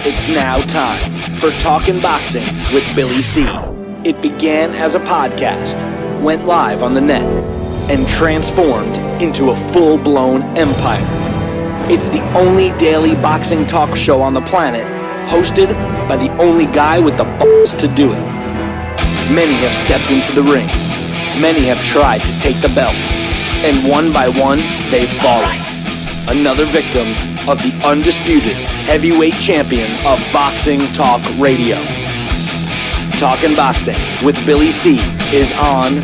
It's now time for Talkin' Boxing with Billy C. It began as a podcast, went live on the net, and transformed into a full-blown empire. It's the only daily boxing talk show on the planet, hosted by the only guy with the balls to do it. Many have stepped into the ring. Many have tried to take the belt. And one by one, they've fallen. Another victim of the undisputed heavyweight champion of boxing talk radio. Talkin' Boxing with Billy C is on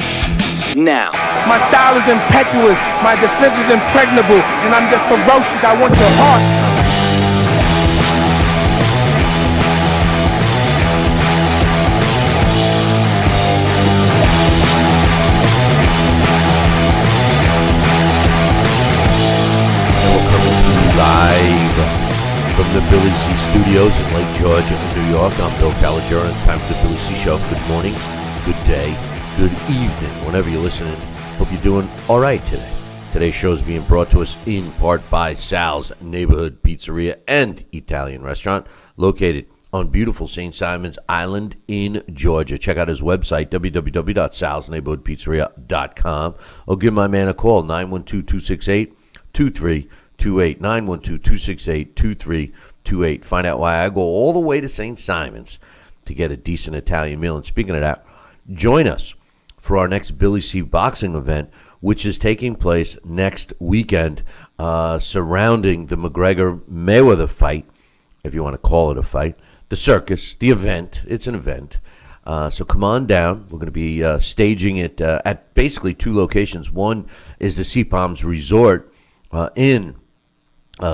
now. My style is impetuous, my defense is impregnable, and I'm just ferocious. I want your heart. Live from the Billy C Studios in Lake George, New York. I'm Bill Calogero, and it's time for the Billy C Show. Good morning, good day, good evening, whenever you're listening. Hope you're doing all right today. Today's show is being brought to us in part by Sal's Neighborhood Pizzeria and Italian Restaurant, located on beautiful St. Simon's Island in Georgia. Check out his website, www.salsneighborhoodpizzeria.com, or give my man a call, 912-268-2328, 912-268-2328. Find out why I go all the way to St. Simon's to get a decent Italian meal. And speaking of that, join us for our next Billy C boxing event, which is taking place next weekend, surrounding the McGregor-Mayweather fight, if you want to call it a fight, the circus, the event. It's an event. So come on down. We're going to be staging it at basically two locations. One is the Sea Palms Resort in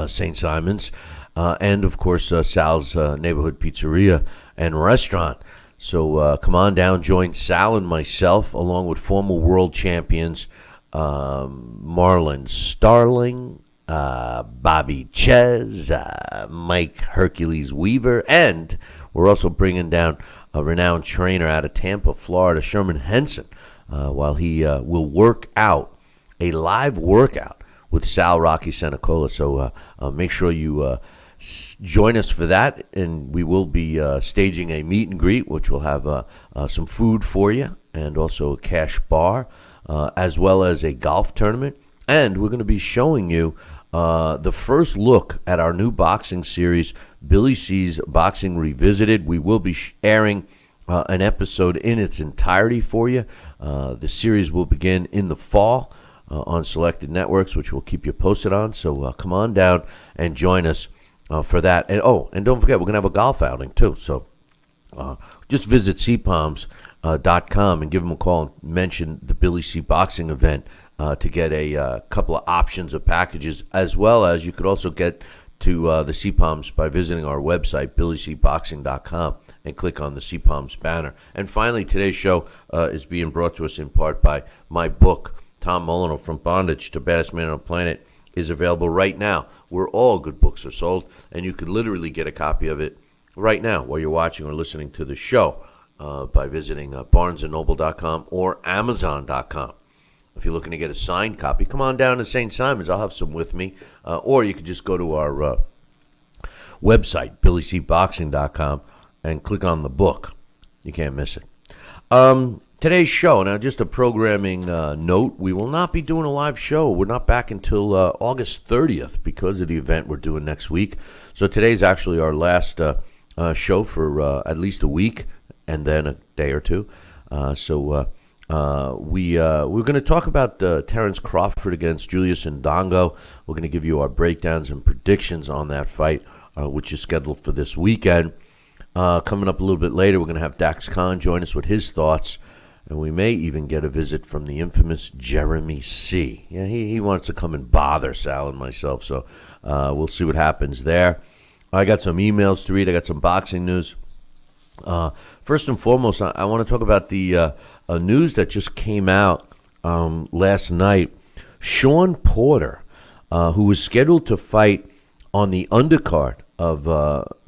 St. Simon's, and of course Sal's Neighborhood Pizzeria and Restaurant. So come on down, join Sal and myself, along with former world champions Marlon Starling, Bobby Ches, Mike Hercules Weaver, and we're also bringing down a renowned trainer out of Tampa, Florida, Sherman Henson, while he will work out a live workout with Sal Rocky Senecola. So make sure you join us for that, and we will be staging a meet and greet, which will have some food for you, and also a cash bar, as well as a golf tournament. And we're going to be showing you the first look at our new boxing series, Billy C's Boxing Revisited. We will be airing an episode in its entirety for you. The series will begin in the fall on selected networks, which we'll keep you posted on. So come on down and join us for that. And don't forget, we're going to have a golf outing too. So just visit cpalms.com and give them a call and mention the Billy C boxing event to get a couple of options of packages, as well as you could also get to the CPalms by visiting our website, billycboxing.com, and click on the CPalms banner. And finally, today's show is being brought to us in part by my book, Tom Molyneux, From Bondage to Baddest Man on the Planet, is available right now where all good books are sold, and you could literally get a copy of it right now while you're watching or listening to the show by visiting barnesandnoble.com or amazon.com. If you're looking to get a signed copy, come on down to St. Simon's. I'll have some with me. Or you could just go to our website, billycboxing.com, and click on the book. You can't miss it. Today's show, now just a programming note, we will not be doing a live show. We're not back until August 30th because of the event we're doing next week. So today's actually our last show for at least a week, and then a day or two. We're going to talk about Terence Crawford against Julius Indongo. We're going to give you our breakdowns and predictions on that fight, which is scheduled for this weekend. Coming up a little bit later, we're going to have Dax Khan join us with his thoughts, and we may even get a visit from the infamous Jeremy C. Yeah, he wants to come and bother Sal and myself, so we'll see what happens there. I got some emails to read. I got some boxing news. First and foremost, I want to talk about the news that just came out last night. Shawn Porter, who was scheduled to fight on the undercard of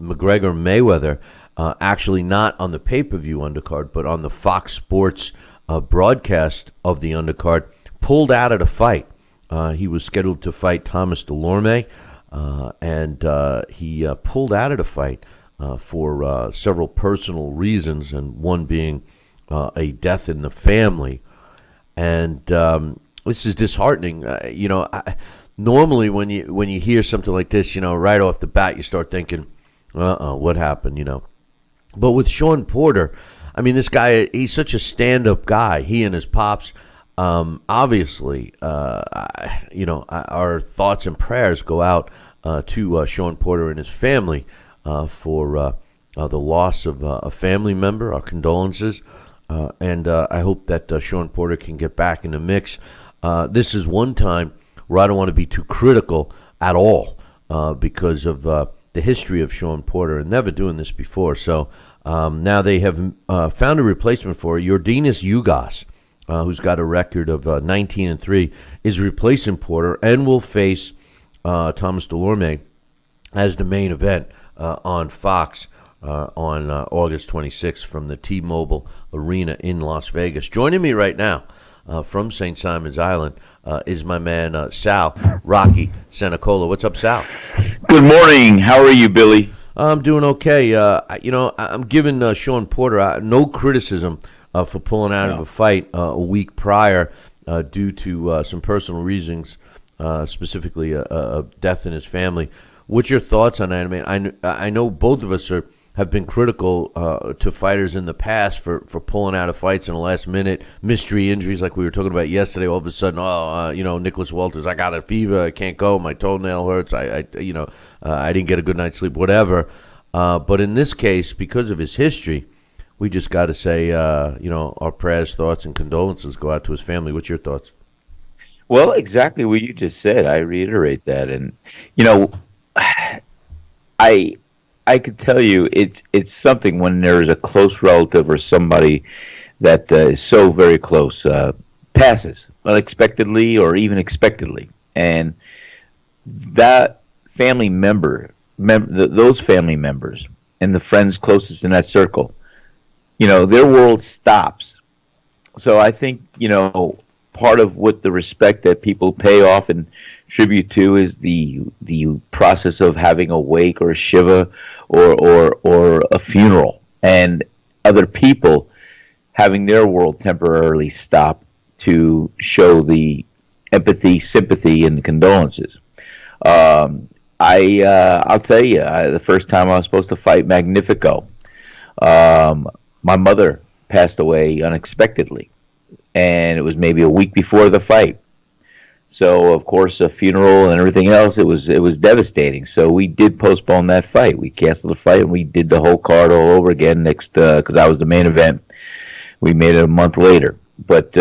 McGregor-Mayweather, actually not on the pay-per-view undercard, but on the Fox Sports broadcast of the undercard, pulled out of the fight. He was scheduled to fight Thomas Delorme. and he pulled out of the fight for several personal reasons, and one being a death in the family. And this is disheartening. Normally when you hear something like this, right off the bat, you start thinking, what happened, But with Shawn Porter, I mean, this guy, he's such a stand-up guy. He and his pops, obviously, our thoughts and prayers go out to Shawn Porter and his family for the loss of a family member. Our condolences. And I hope that Shawn Porter can get back in the mix. This is one time where I don't want to be too critical at all because of the history of Shawn Porter and never doing this before. So now they have found a replacement for Yordenis Ugas, who's got a record of 19-3, is replacing Porter and will face Thomas Delorme as the main event on Fox on August 26th from the T-Mobile Arena in Las Vegas. Joining me right now from St. Simon's Island is my man Sal Rocky Senecola. What's up, Sal? Good morning. How are you, Billy? I'm doing okay. I'm giving Shawn Porter no criticism for pulling out of a fight a week prior due to some personal reasons, specifically a death in his family. What's your thoughts on that? I mean, I know both of us have been critical to fighters in the past for pulling out of fights in the last minute, mystery injuries like we were talking about yesterday. All of a sudden, Nicholas Walters, I got a fever, I can't go, my toenail hurts, I didn't get a good night's sleep, whatever. But in this case, because of his history, we just got to say, our prayers, thoughts, and condolences go out to his family. What's your thoughts? Well, exactly what you just said. I reiterate that, and I could tell you it's something when there's a close relative or somebody that is so very close passes unexpectedly or even expectedly, and that family member, those family members and the friends closest in that circle, their world stops. So I think part of what the respect that people pay off and tribute to is the process of having a wake or a shiva or a funeral, and other people having their world temporarily stop to show the empathy, sympathy, and condolences. I'll tell you, the first time I was supposed to fight Magnifico, my mother passed away unexpectedly, and it was maybe a week before the fight. So, of course, a funeral and everything else, it was devastating. So we did postpone that fight. We canceled the fight, and we did the whole card all over again next, because I was the main event. We made it a month later. But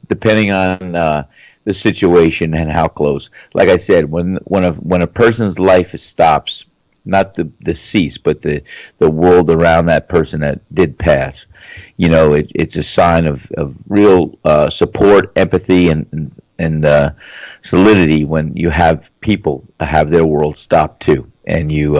depending on the situation and how close, like I said, when a person's life stops, not the deceased, but the world around that person that did pass, it's a sign of real support, empathy, and solidity when you have people have their world stopped too, and you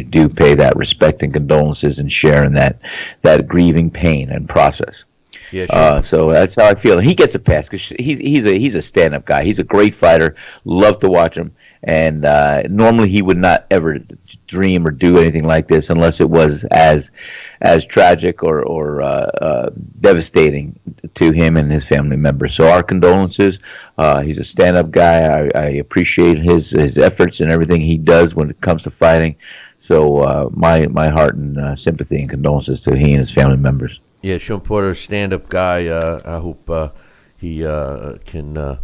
do pay that respect and condolences and share in that grieving pain and process. Yeah, sure. So that's how I feel. He gets a pass because he's a stand-up guy. He's a great fighter. Love to watch him. And normally he would not ever dream or do anything like this unless it was as tragic or devastating to him and his family members. So our condolences. He's a stand-up guy. I appreciate his efforts and everything he does when it comes to fighting. So my heart and sympathy and condolences to he and his family members. Yeah, Shawn Porter, stand-up guy. I hope he can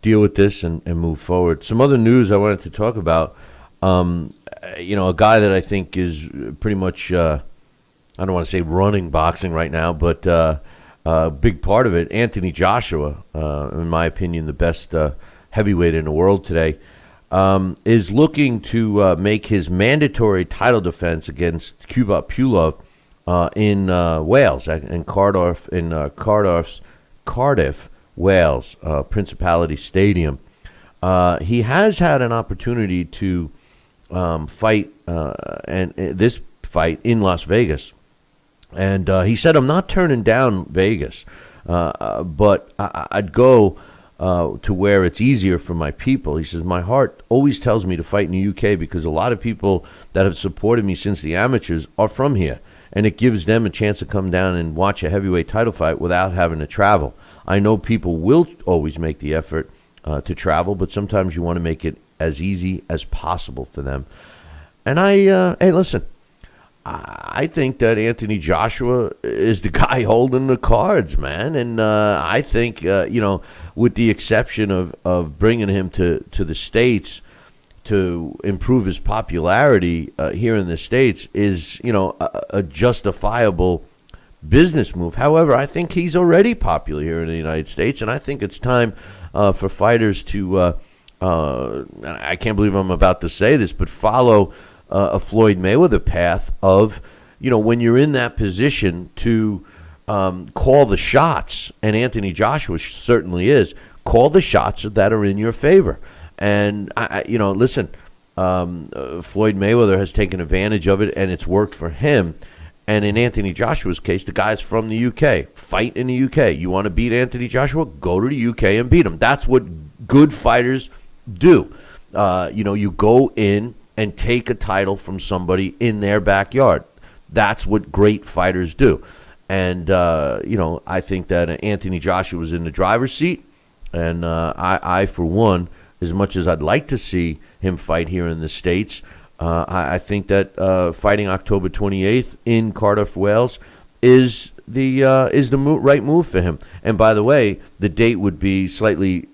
deal with this and move forward. Some other news I wanted to talk about. A guy that I think is pretty much, I don't want to say running boxing right now, but a big part of it, Anthony Joshua, in my opinion, the best heavyweight in the world today, is looking to make his mandatory title defense against Kubrat Pulev in Wales, in Cardiff, Wales, Principality Stadium. He has had an opportunity to fight and this fight in Las Vegas, and he said, "I'm not turning down Vegas, but I'd go to where it's easier for my people. He says, my heart always tells me to fight in the UK because a lot of people that have supported me since the amateurs are from here, and it gives them a chance to come down and watch a heavyweight title fight without having to travel. I know people will always make the effort to travel, but sometimes you want to make it as easy as possible for them. And hey, listen, I think that Anthony Joshua is the guy holding the cards, man. And I think, with the exception of bringing him to the States to improve his popularity here in the States is, a justifiable business move. However, I think he's already popular here in the United States, and I think it's time for fighters to, I can't believe I'm about to say this, but follow a Floyd Mayweather path of, when you're in that position to call the shots, and Anthony Joshua certainly is, call the shots that are in your favor. And, listen, Floyd Mayweather has taken advantage of it, and it's worked for him. And in Anthony Joshua's case, the guy's from the UK. Fight in the UK. You want to beat Anthony Joshua? Go to the UK and beat him. That's what good fighters do. You go in and take a title from somebody in their backyard. That's what great fighters do. And, I think that Anthony Joshua was in the driver's seat. And I, for one, as much as I'd like to see him fight here in the States, I think that fighting October 28th in Cardiff, Wales is the right move for him. And by the way, the date would be slightly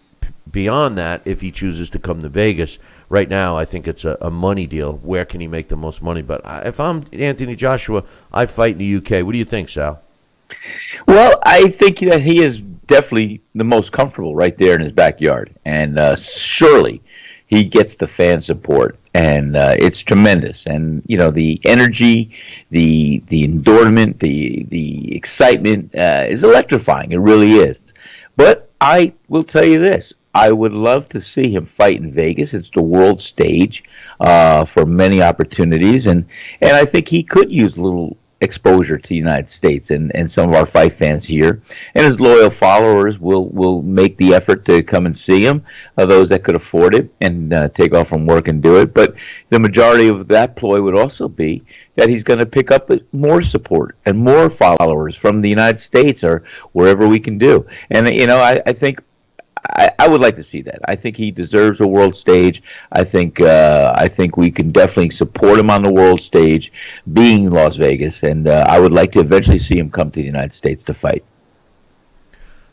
beyond that if he chooses to come to Vegas. Right now, I think it's a money deal. Where can he make the most money? But if I'm Anthony Joshua, I fight in the UK. What do you think, Sal? Well, I think that he is definitely the most comfortable right there in his backyard. And surely he gets the fan support. And it's tremendous. And, the energy, the endorment, the excitement is electrifying. It really is. But I will tell you this. I would love to see him fight in Vegas. It's the world stage for many opportunities. And I think he could use a little exposure to the United States and some of our fight fans here. And his loyal followers will make the effort to come and see him, those that could afford it and take off from work and do it. But the majority of that ploy would also be that he's going to pick up more support and more followers from the United States or wherever we can do. And, I think I would like to see that. I think he deserves a world stage. I think we can definitely support him on the world stage, being in Las Vegas, and I would like to eventually see him come to the United States to fight.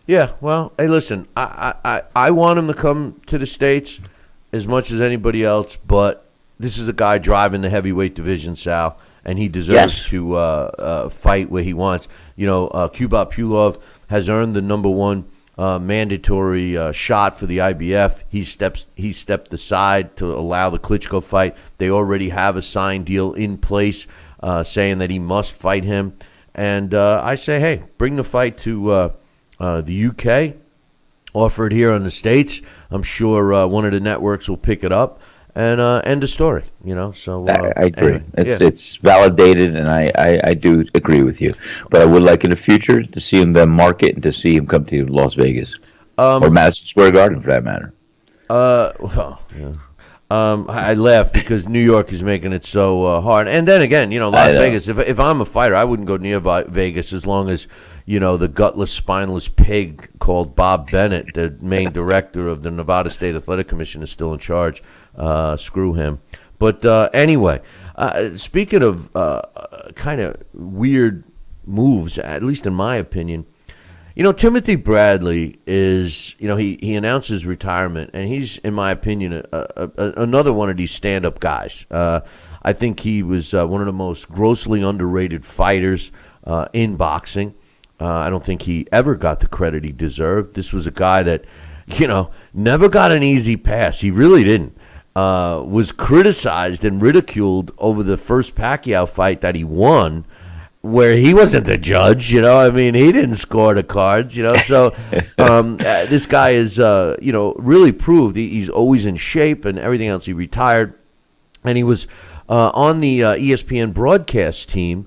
Yeah, well, hey, listen, I want him to come to the States as much as anybody else, but this is a guy driving the heavyweight division, Sal, and he deserves to fight where he wants. Kubrat Pulev has earned the number one mandatory shot for the IBF. He stepped aside to allow the Klitschko fight. They already have a signed deal in place saying that he must fight him. And I say, hey, bring the fight to the UK. Offer it here in the States. I'm sure one of the networks will pick it up and end the story. So I agree. Anyway, it's validated, and I do agree with you. But I would like in the future to see him then market and to see him come to Las Vegas or Madison Square Garden for that matter. I laugh because New York is making it so hard. And then again, Las Vegas, if I'm a fighter, I wouldn't go near Vegas as long as, the gutless, spineless pig called Bob Bennett, the main director of the Nevada State Athletic Commission, is still in charge. Screw him. But anyway, speaking of kind of weird moves, at least in my opinion, Timothy Bradley is, he announced his retirement, and he's, in my opinion, another one of these stand-up guys. I think he was one of the most grossly underrated fighters in boxing. I don't think he ever got the credit he deserved. This was a guy that, never got an easy pass. He really didn't. Was criticized and ridiculed over the first Pacquiao fight that he won, where he wasn't the judge, he didn't score the cards, so this guy is, really proved he's always in shape and everything else. He retired, and he was on the ESPN broadcast team,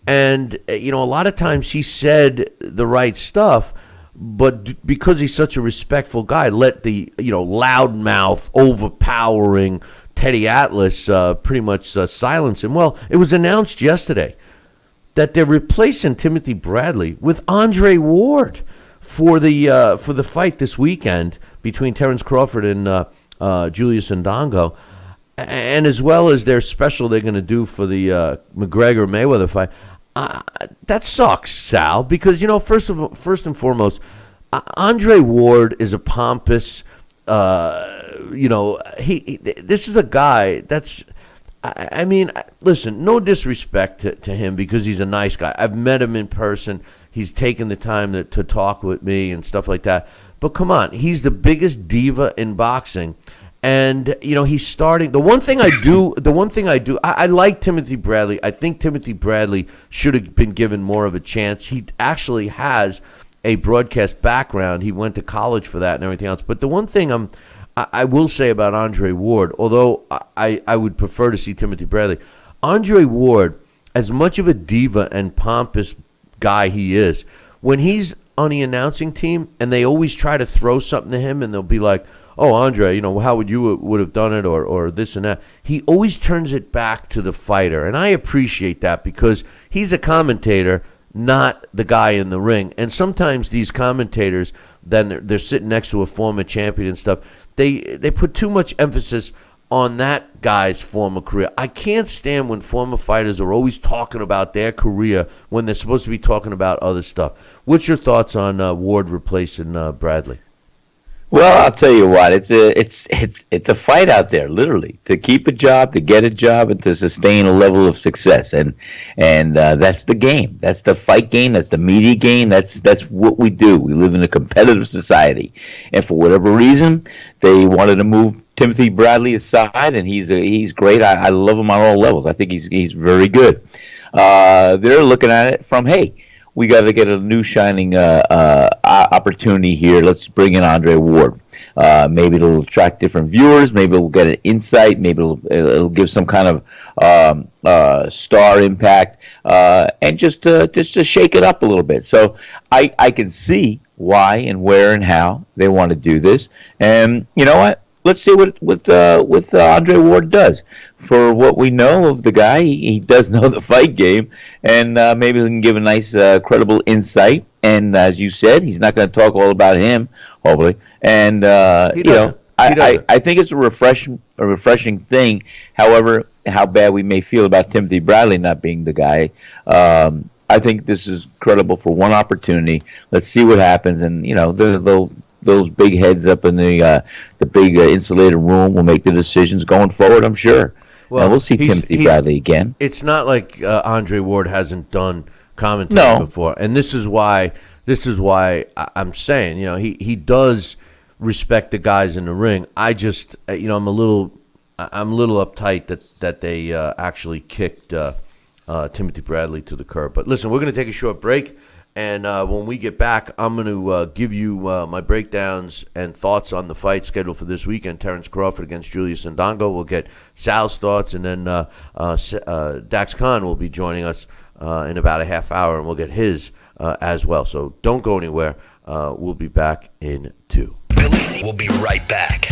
and, a lot of times he said the right stuff, but because he's such a respectful guy, let the loudmouth, overpowering Teddy Atlas pretty much silence him. Well, it was announced yesterday that they're replacing Timothy Bradley with Andre Ward for the fight this weekend between Terence Crawford and Julius Indongo, and as well as their special they're going to do for the McGregor Mayweather fight. That sucks, Sal, because first and foremost, Andre Ward is a pompous. This is a guy that's. I mean, listen, no disrespect to him because he's a nice guy. I've met him in person. He's taken the time to talk with me and stuff like that. But come on, he's the biggest diva in boxing. And, he's starting. The one thing I do, I like Timothy Bradley. I think Timothy Bradley should have been given more of a chance. He actually has a broadcast background. He went to college for that and everything else. But the one thing I will say about Andre Ward, although I would prefer to see Timothy Bradley, Andre Ward, as much of a diva and pompous guy he is, when he's on the announcing team and they always try to throw something to him and they'll be like, oh, Andre, how would you would have done it or this and that, he always turns it back to the fighter. And I appreciate that because he's a commentator, not the guy in the ring. And sometimes these commentators, then they're sitting next to a former champion and stuff, they put too much emphasis on that guy's former career. I can't stand when former fighters are always talking about their career when they're supposed to be talking about other stuff. What's your thoughts on Ward replacing Bradley? Well, I'll tell you what, it's a fight out there, literally, to keep a job, to get a job, and to sustain a level of success, and that's the game. That's the fight game. That's the media game. That's what we do. We live in a competitive society, and for whatever reason, they wanted to move Timothy Bradley aside, and he's great. I love him on all levels. I think he's very good. They're looking at it from, hey, we got to get a new shining opportunity here. Let's bring in Andre Ward. Maybe it'll attract different viewers. Maybe we'll get an insight. Maybe it'll give some kind of star impact, and just to shake it up a little bit. So I can see why and where and how they want to do this. And you know what? Let's see what Andre Ward does. For what we know of the guy, he does know the fight game, and maybe he can give a nice, credible insight. And as you said, he's not going to talk all about him, hopefully. And I think it's a refreshing thing. However, how bad we may feel about Timothy Bradley not being the guy, I think this is credible for one opportunity. Let's see what happens, and those big heads up in the big insulated room will make the decisions going forward, I'm sure. Well, we'll see Timothy Bradley again. It's not like Andre Ward hasn't done commentary before, and this is why I'm saying, he does respect the guys in the ring. I just, I'm a little uptight that they actually kicked Timothy Bradley to the curb. But listen, we're going to take a short break. And when we get back, I'm going to give you my breakdowns and thoughts on the fight scheduled for this weekend, Terence Crawford against Julius Indongo. We'll get Sal's thoughts, and then Dax Khan will be joining us in about a half hour, and we'll get his as well. So don't go anywhere. We'll be back in 2. Billy C will be right back.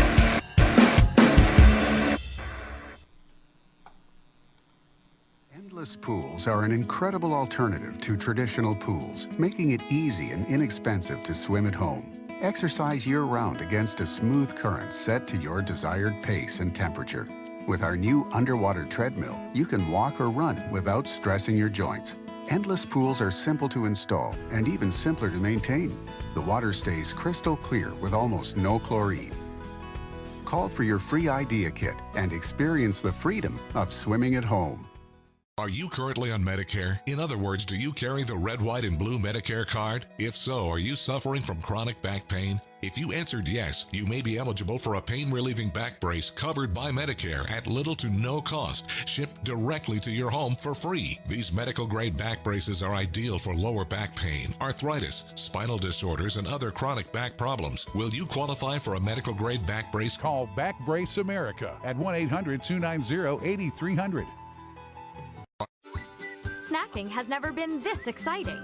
Endless pools are an incredible alternative to traditional pools, making it easy and inexpensive to swim at home. Exercise year-round against a smooth current set to your desired pace and temperature. With our new underwater treadmill, you can walk or run without stressing your joints. Endless pools are simple to install and even simpler to maintain. The water stays crystal clear with almost no chlorine. Call for your free idea kit and experience the freedom of swimming at home. Are you currently on Medicare? In other words, do you carry the red, white, and blue Medicare card? If so, are you suffering from chronic back pain? If you answered yes, you may be eligible for a pain-relieving back brace covered by Medicare at little to no cost, shipped directly to your home for free. These medical-grade back braces are ideal for lower back pain, arthritis, spinal disorders, and other chronic back problems. Will you qualify for a medical-grade back brace? Call Back Brace America at 1-800-290-8300. Snacking has never been this exciting.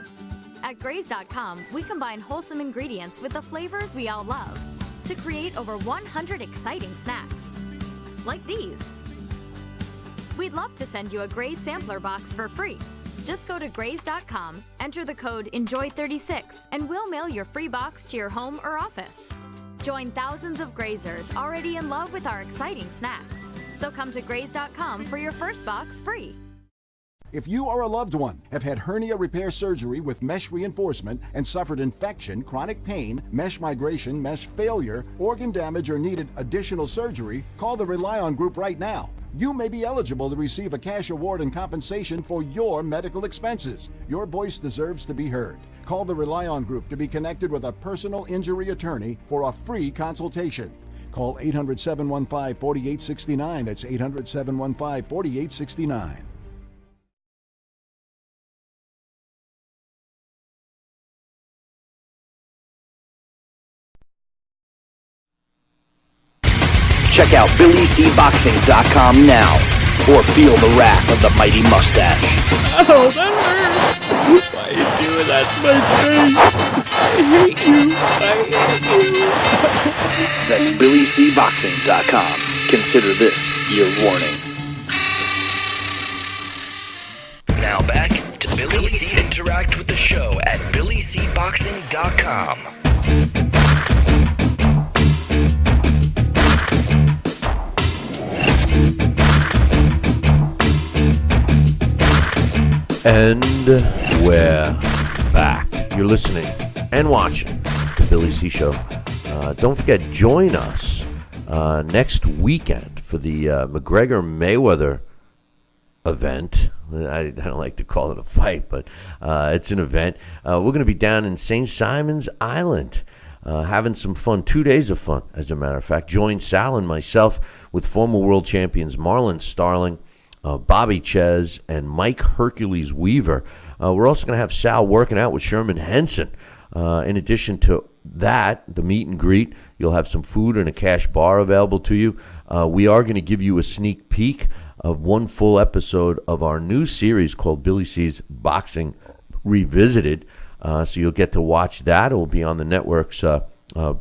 At Graze.com, we combine wholesome ingredients with the flavors we all love to create over 100 exciting snacks, like these. We'd love to send you a Graze sampler box for free. Just go to Graze.com, enter the code ENJOY36, and we'll mail your free box to your home or office. Join thousands of Grazers already in love with our exciting snacks. So come to Graze.com for your first box free. If you or a loved one have had hernia repair surgery with mesh reinforcement and suffered infection, chronic pain, mesh migration, mesh failure, organ damage, or needed additional surgery, call the Rely On Group right now. You may be eligible to receive a cash award and compensation for your medical expenses. Your voice deserves to be heard. Call the Rely On Group to be connected with a personal injury attorney for a free consultation. Call 800-715-4869. That's 800-715-4869. Check out BillyCBoxing.com now, or feel the wrath of the mighty mustache. Oh, that hurts! Why are you doing that to my face? I hate you! That's BillyCBoxing.com. Consider this your warning. Now back to Billy C. Interact with the show at BillyCBoxing.com. And we're back. You're listening and watching the Billy C Show. Don't forget, join us next weekend for the McGregor Mayweather event. I don't like to call it a fight, but it's an event. We're going to be down in St. Simon's Island having some fun, 2 days of fun, as a matter of fact. Join Sal and myself with former world champions Marlon Starling, Bobby Ches, and Mike Hercules Weaver. We're also going to have Sal working out with Sherman Henson. In addition to that, the meet and greet, you'll have some food and a cash bar available to you. We are going to give you a sneak peek of one full episode of our new series called Billy C's Boxing Revisited. So you'll get to watch that. It will be on the networks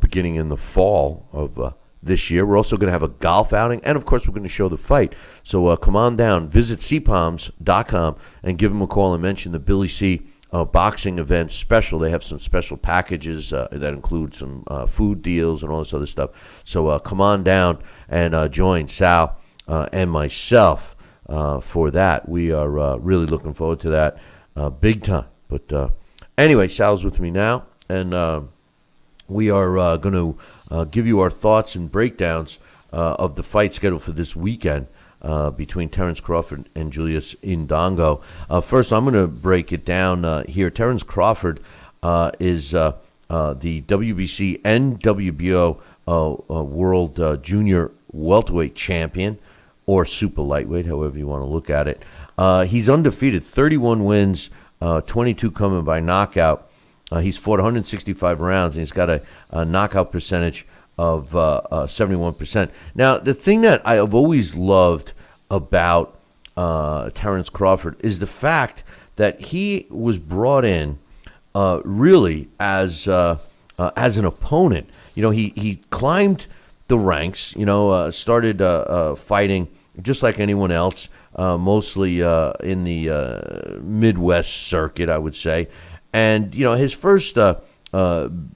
beginning in the fall of this year. We're also going to have a golf outing, and of course we're going to show the fight. So come on down, visit cpalms.com and give them a call and mention the Billy C boxing event special. They have some special packages that include some food deals and all this other stuff. So come on down and join Sal and myself for that. We are really looking forward to that big time. But anyway, Sal's with me now, and we are going to give you our thoughts and breakdowns of the fight schedule for this weekend between Terence Crawford and Julius Indongo. First, I'm going to break it down here. Terence Crawford is the WBC and WBO World Junior Welterweight Champion, or Super Lightweight, however you want to look at it. He's undefeated, 31 wins, 22 coming by knockout. He's fought 165 rounds, and he's got a knockout percentage of 71%. Now, the thing that I have always loved about Terence Crawford is the fact that he was brought in really as an opponent. You know, he climbed the ranks, started fighting just like anyone else, mostly in the Midwest circuit, I would say. And, his first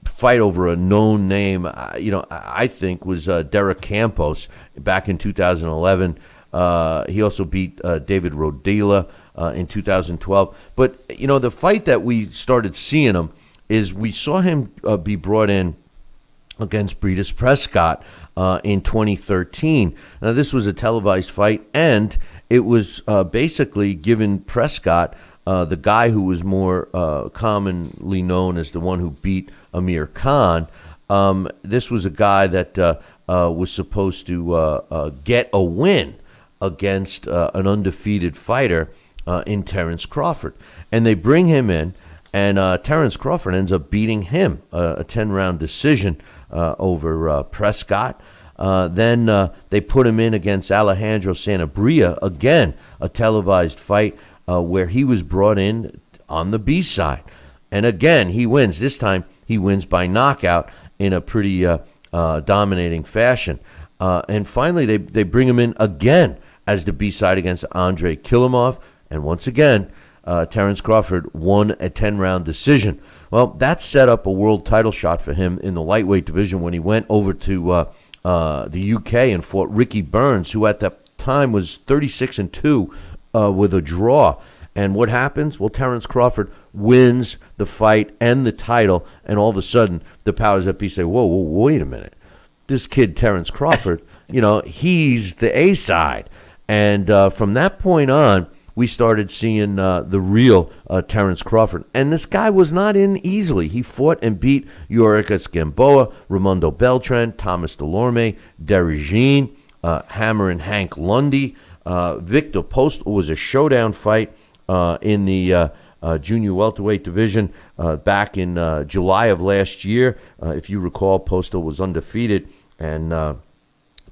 fight over a known name, I think was Derek Campos back in 2011. He also beat David Rodela in 2012. But, the fight that we started seeing him is we saw him be brought in against Breedis Prescott in 2013. Now, this was a televised fight, and it was basically given Prescott, the guy who was more commonly known as the one who beat Amir Khan. This was a guy that was supposed to get a win against an undefeated fighter in Terence Crawford. And they bring him in, and Terence Crawford ends up beating him, a 10-round decision over Prescott. Then they put him in against Alejandro Sanabria, again, a televised fight where he was brought in on the B side. And again, he wins. This time, he wins by knockout in a pretty dominating fashion. And finally, they bring him in again as the B-side against Andrei Kilimov. And once again, Terence Crawford won a 10-round decision. Well, that set up a world title shot for him in the lightweight division when he went over to the UK and fought Ricky Burns, who at that time was 36-2 with a draw. And what happens? Well, Terence Crawford wins the fight and the title, and all of a sudden, the powers that be say, whoa, wait a minute. This kid, Terence Crawford, he's the A-side. And from that point on, we started seeing the real Terence Crawford. And this guy was not in easily. He fought and beat Yurikas Gamboa, Raimundo Beltran, Thomas Delorme, Derry Jean, Hammer and Hank Lundy. Victor Postal was a showdown fight in the junior welterweight division back in July of last year. If you recall, Postal was undefeated, and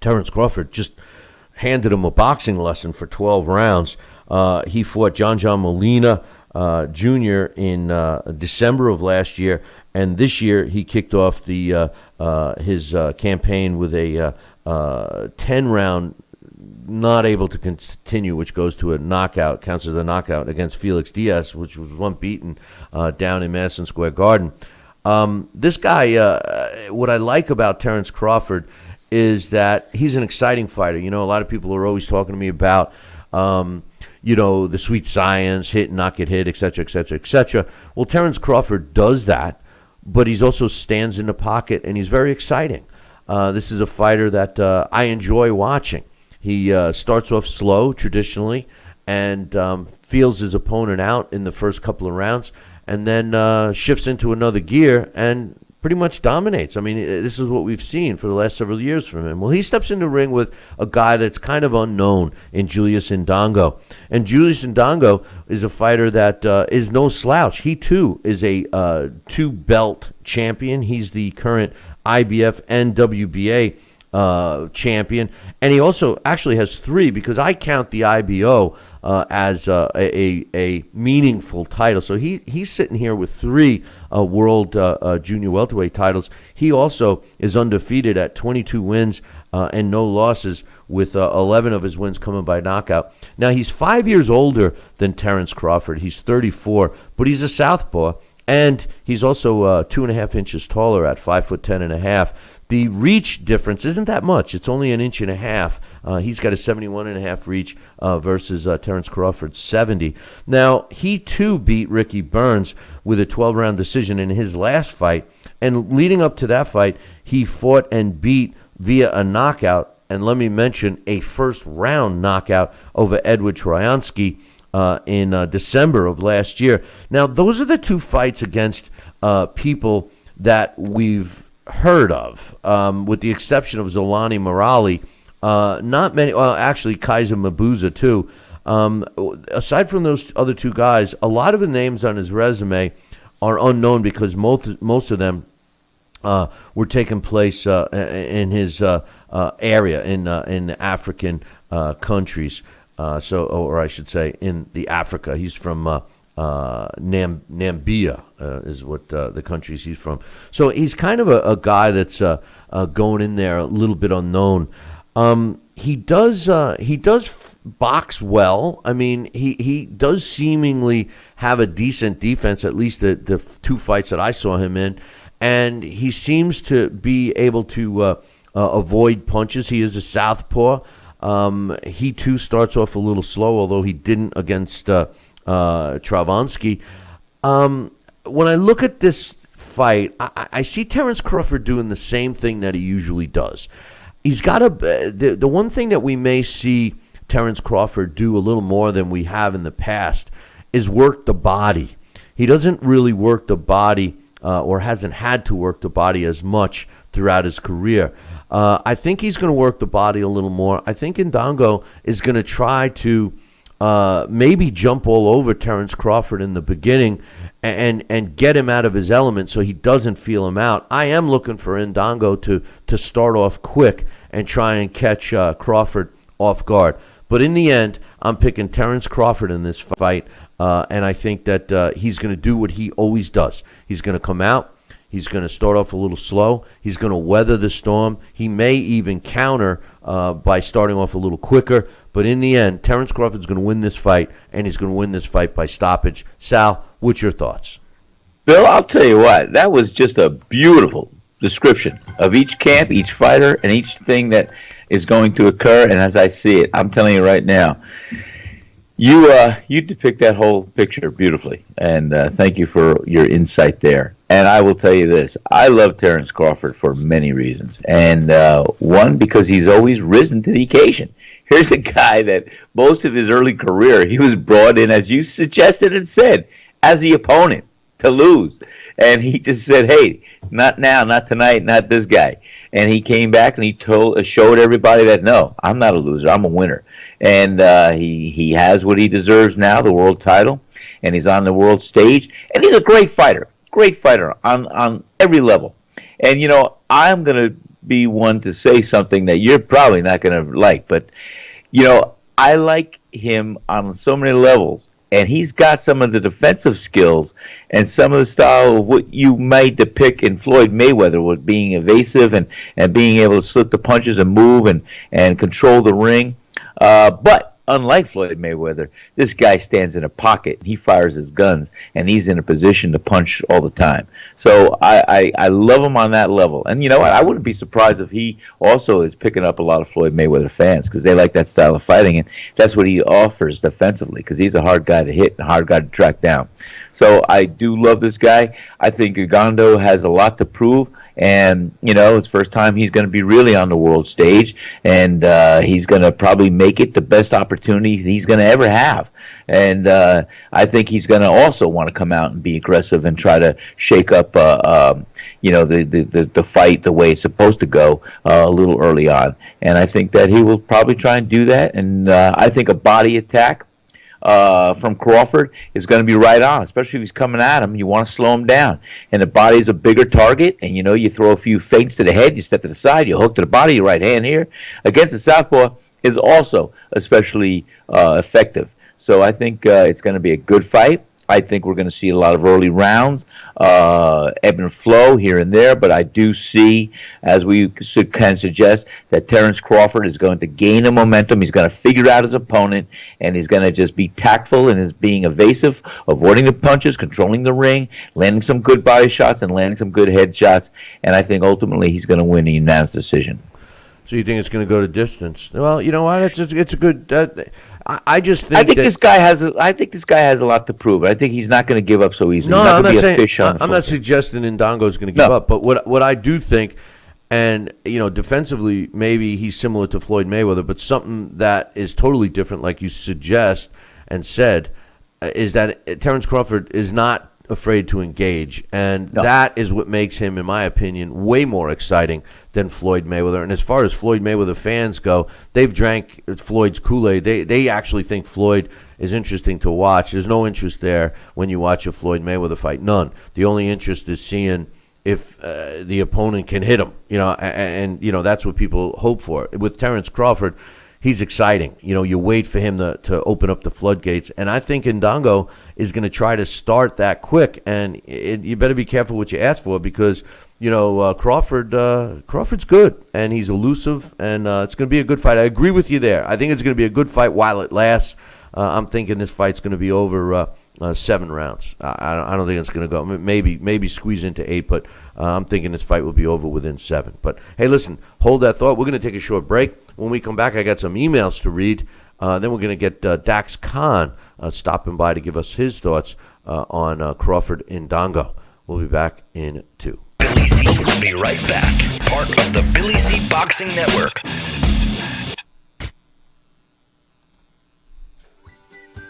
Terence Crawford just handed him a boxing lesson for 12 rounds. He fought John Molina Jr. in December of last year, and this year he kicked off his campaign with a 10-round not able to continue, which goes to a knockout, counts as a knockout against Felix Diaz, which was unbeaten down in Madison Square Garden. This guy, what I like about Terence Crawford is that he's an exciting fighter. A lot of people are always talking to me about, the sweet science, hit and not get hit, et cetera, et cetera, et cetera. Well, Terence Crawford does that, but he's also stands in the pocket, and he's very exciting. This is a fighter that I enjoy watching. He starts off slow, traditionally, and feels his opponent out in the first couple of rounds, and then shifts into another gear and pretty much dominates. I mean, this is what we've seen for the last several years from him. Well, he steps in the ring with a guy that's kind of unknown in Julius Indongo. And Julius Indongo is a fighter that is no slouch. He, too, is a two-belt champion. He's the current IBF and WBA champion, and he also actually has 3, because I count the IBO as a meaningful title. So he's sitting here with 3 world junior welterweight titles. He also is undefeated at 22 wins and no losses, with 11 of his wins coming by knockout. Now, he's 5 years older than Terence Crawford. He's 34, but he's a southpaw, and he's also 2.5 inches taller at 5'10.5". The reach difference isn't that much. It's only 1.5 inches. He's got a 71.5 reach versus Terence Crawford's 70. Now, he too beat Ricky Burns with a 12-round decision in his last fight. And leading up to that fight, he fought and beat via a knockout, and let me mention a first-round knockout over Edward Troyansky in December of last year. Now, those are the 2 fights against people that we've heard of, with the exception of Zolani Morali. Not many, actually Kaiser Mabuza too. Aside from those other 2 guys, a lot of the names on his resume are unknown, because most of them were taking place in his area in African countries. Or I should say, in the Africa. He's from Namibia is what the countries he's from. So he's kind of a guy that's going in there a little bit unknown. He does box well. I mean, he does seemingly have a decent defense, at least the 2 fights that I saw him in, and he seems to be able to avoid punches. He is a southpaw. He too starts off a little slow, although he didn't against Travansky. When I look at this fight, I see Terence Crawford doing the same thing that he usually does. He's got the one thing that we may see Terence Crawford do a little more than we have in the past is work the body. He doesn't really work the body or hasn't had to work the body as much throughout his career. I think he's going to work the body a little more. I think Indongo is going to try to maybe jump all over Terence Crawford in the beginning and get him out of his element so he doesn't feel him out. I am looking for Indongo to start off quick and try and catch Crawford off guard. But in the end, I'm picking Terence Crawford in this fight, and I think that he's going to do what he always does. He's going to come out. He's going to start off a little slow. He's going to weather the storm. He may even counter by starting off a little quicker. But in the end, Terence Crawford's going to win this fight, and he's going to win this fight by stoppage. Sal, what's your thoughts? Bill, I'll tell you what. That was just a beautiful description of each camp, each fighter, and each thing that is going to occur. And as I see it, I'm telling you right now, you depict that whole picture beautifully, and thank you for your insight there. And I will tell you this, I love Terence Crawford for many reasons. And one, because he's always risen to the occasion. Here's a guy that most of his early career, he was brought in, as you suggested and said, as the opponent to lose. And he just said, hey, not now, not tonight, not this guy. And he came back and he showed everybody that, no, I'm not a loser, I'm a winner. And he has what he deserves now, the world title, and he's on the world stage. And he's a great fighter on every level. And, you know, I'm going to be one to say something that you're probably not going to like. But, you know, I like him on so many levels. And he's got some of the defensive skills and some of the style of what you might depict in Floyd Mayweather, with being evasive and being able to slip the punches and move and control the ring. But unlike Floyd Mayweather, this guy stands in a pocket. He fires his guns, and he's in a position to punch all the time. So I love him on that level. And you know what? I wouldn't be surprised if he also is picking up a lot of Floyd Mayweather fans, because they like that style of fighting, and that's what he offers defensively, because he's a hard guy to hit and a hard guy to track down. So I do love this guy. I think Indongo has a lot to prove. And, you know, it's the first time he's going to be really on the world stage, and he's going to probably make it the best opportunity he's going to ever have. And I think he's going to also want to come out and be aggressive and try to shake up, you know, the fight the way it's supposed to go a little early on. And I think that he will probably try and do that. And I think a body attack from Crawford is going to be right on, especially if he's coming at him. You want to slow him down. And the body is a bigger target, and, you know, you throw a few feints to the head, you step to the side, you hook to the body, your right hand here. Against the southpaw is also especially effective. So I think it's going to be a good fight. I think we're going to see a lot of early rounds, ebb and flow here and there, but I do see, as we can suggest, that Terence Crawford is going to gain a momentum. He's going to figure out his opponent, and he's going to just be tactful in his being evasive, avoiding the punches, controlling the ring, landing some good body shots, and landing some good head shots, and I think ultimately he's going to win a unanimous decision. So you think it's going to go to distance? Well, you know what? It's a good. I just think. I think this guy has. I think this guy has a lot to prove. I think he's not going to give up so easily. No, he's not I'm going not to be saying. a fish on the I'm not suggesting Indongo is going to give up, but what I do think, and you know, defensively, maybe he's similar to Floyd Mayweather, but something that is totally different, like you suggest and said, is that Terence Crawford is not afraid to engage, and that is what makes him, in my opinion, way more exciting than Floyd Mayweather. And as far as Floyd Mayweather fans go, they've drank Floyd's Kool-Aid. They actually think Floyd is interesting to watch. There's no interest there when you watch a Floyd Mayweather fight. None. The only interest is seeing if the opponent can hit him. You know, and you know that's what people hope for. With Terence Crawford, he's exciting. You know, you wait for him to open up the floodgates. And I think Indongo is going to try to start that quick. And you better be careful what you ask for, because, you know, Crawford's good. And he's elusive. And it's going to be a good fight. I agree with you there. I think it's going to be a good fight while it lasts. I'm thinking this fight's going to be over 7 rounds. I don't think it's going to go. Maybe squeeze into 8, but I'm thinking this fight will be over within 7. But, hey, listen, hold that thought. We're going to take a short break. When we come back, I got some emails to read. Then we're going to get Dax Khan stopping by to give us his thoughts on Crawford Indongo. We'll be back in 2. Billy C will be right back. Part of the Billy C Boxing Network.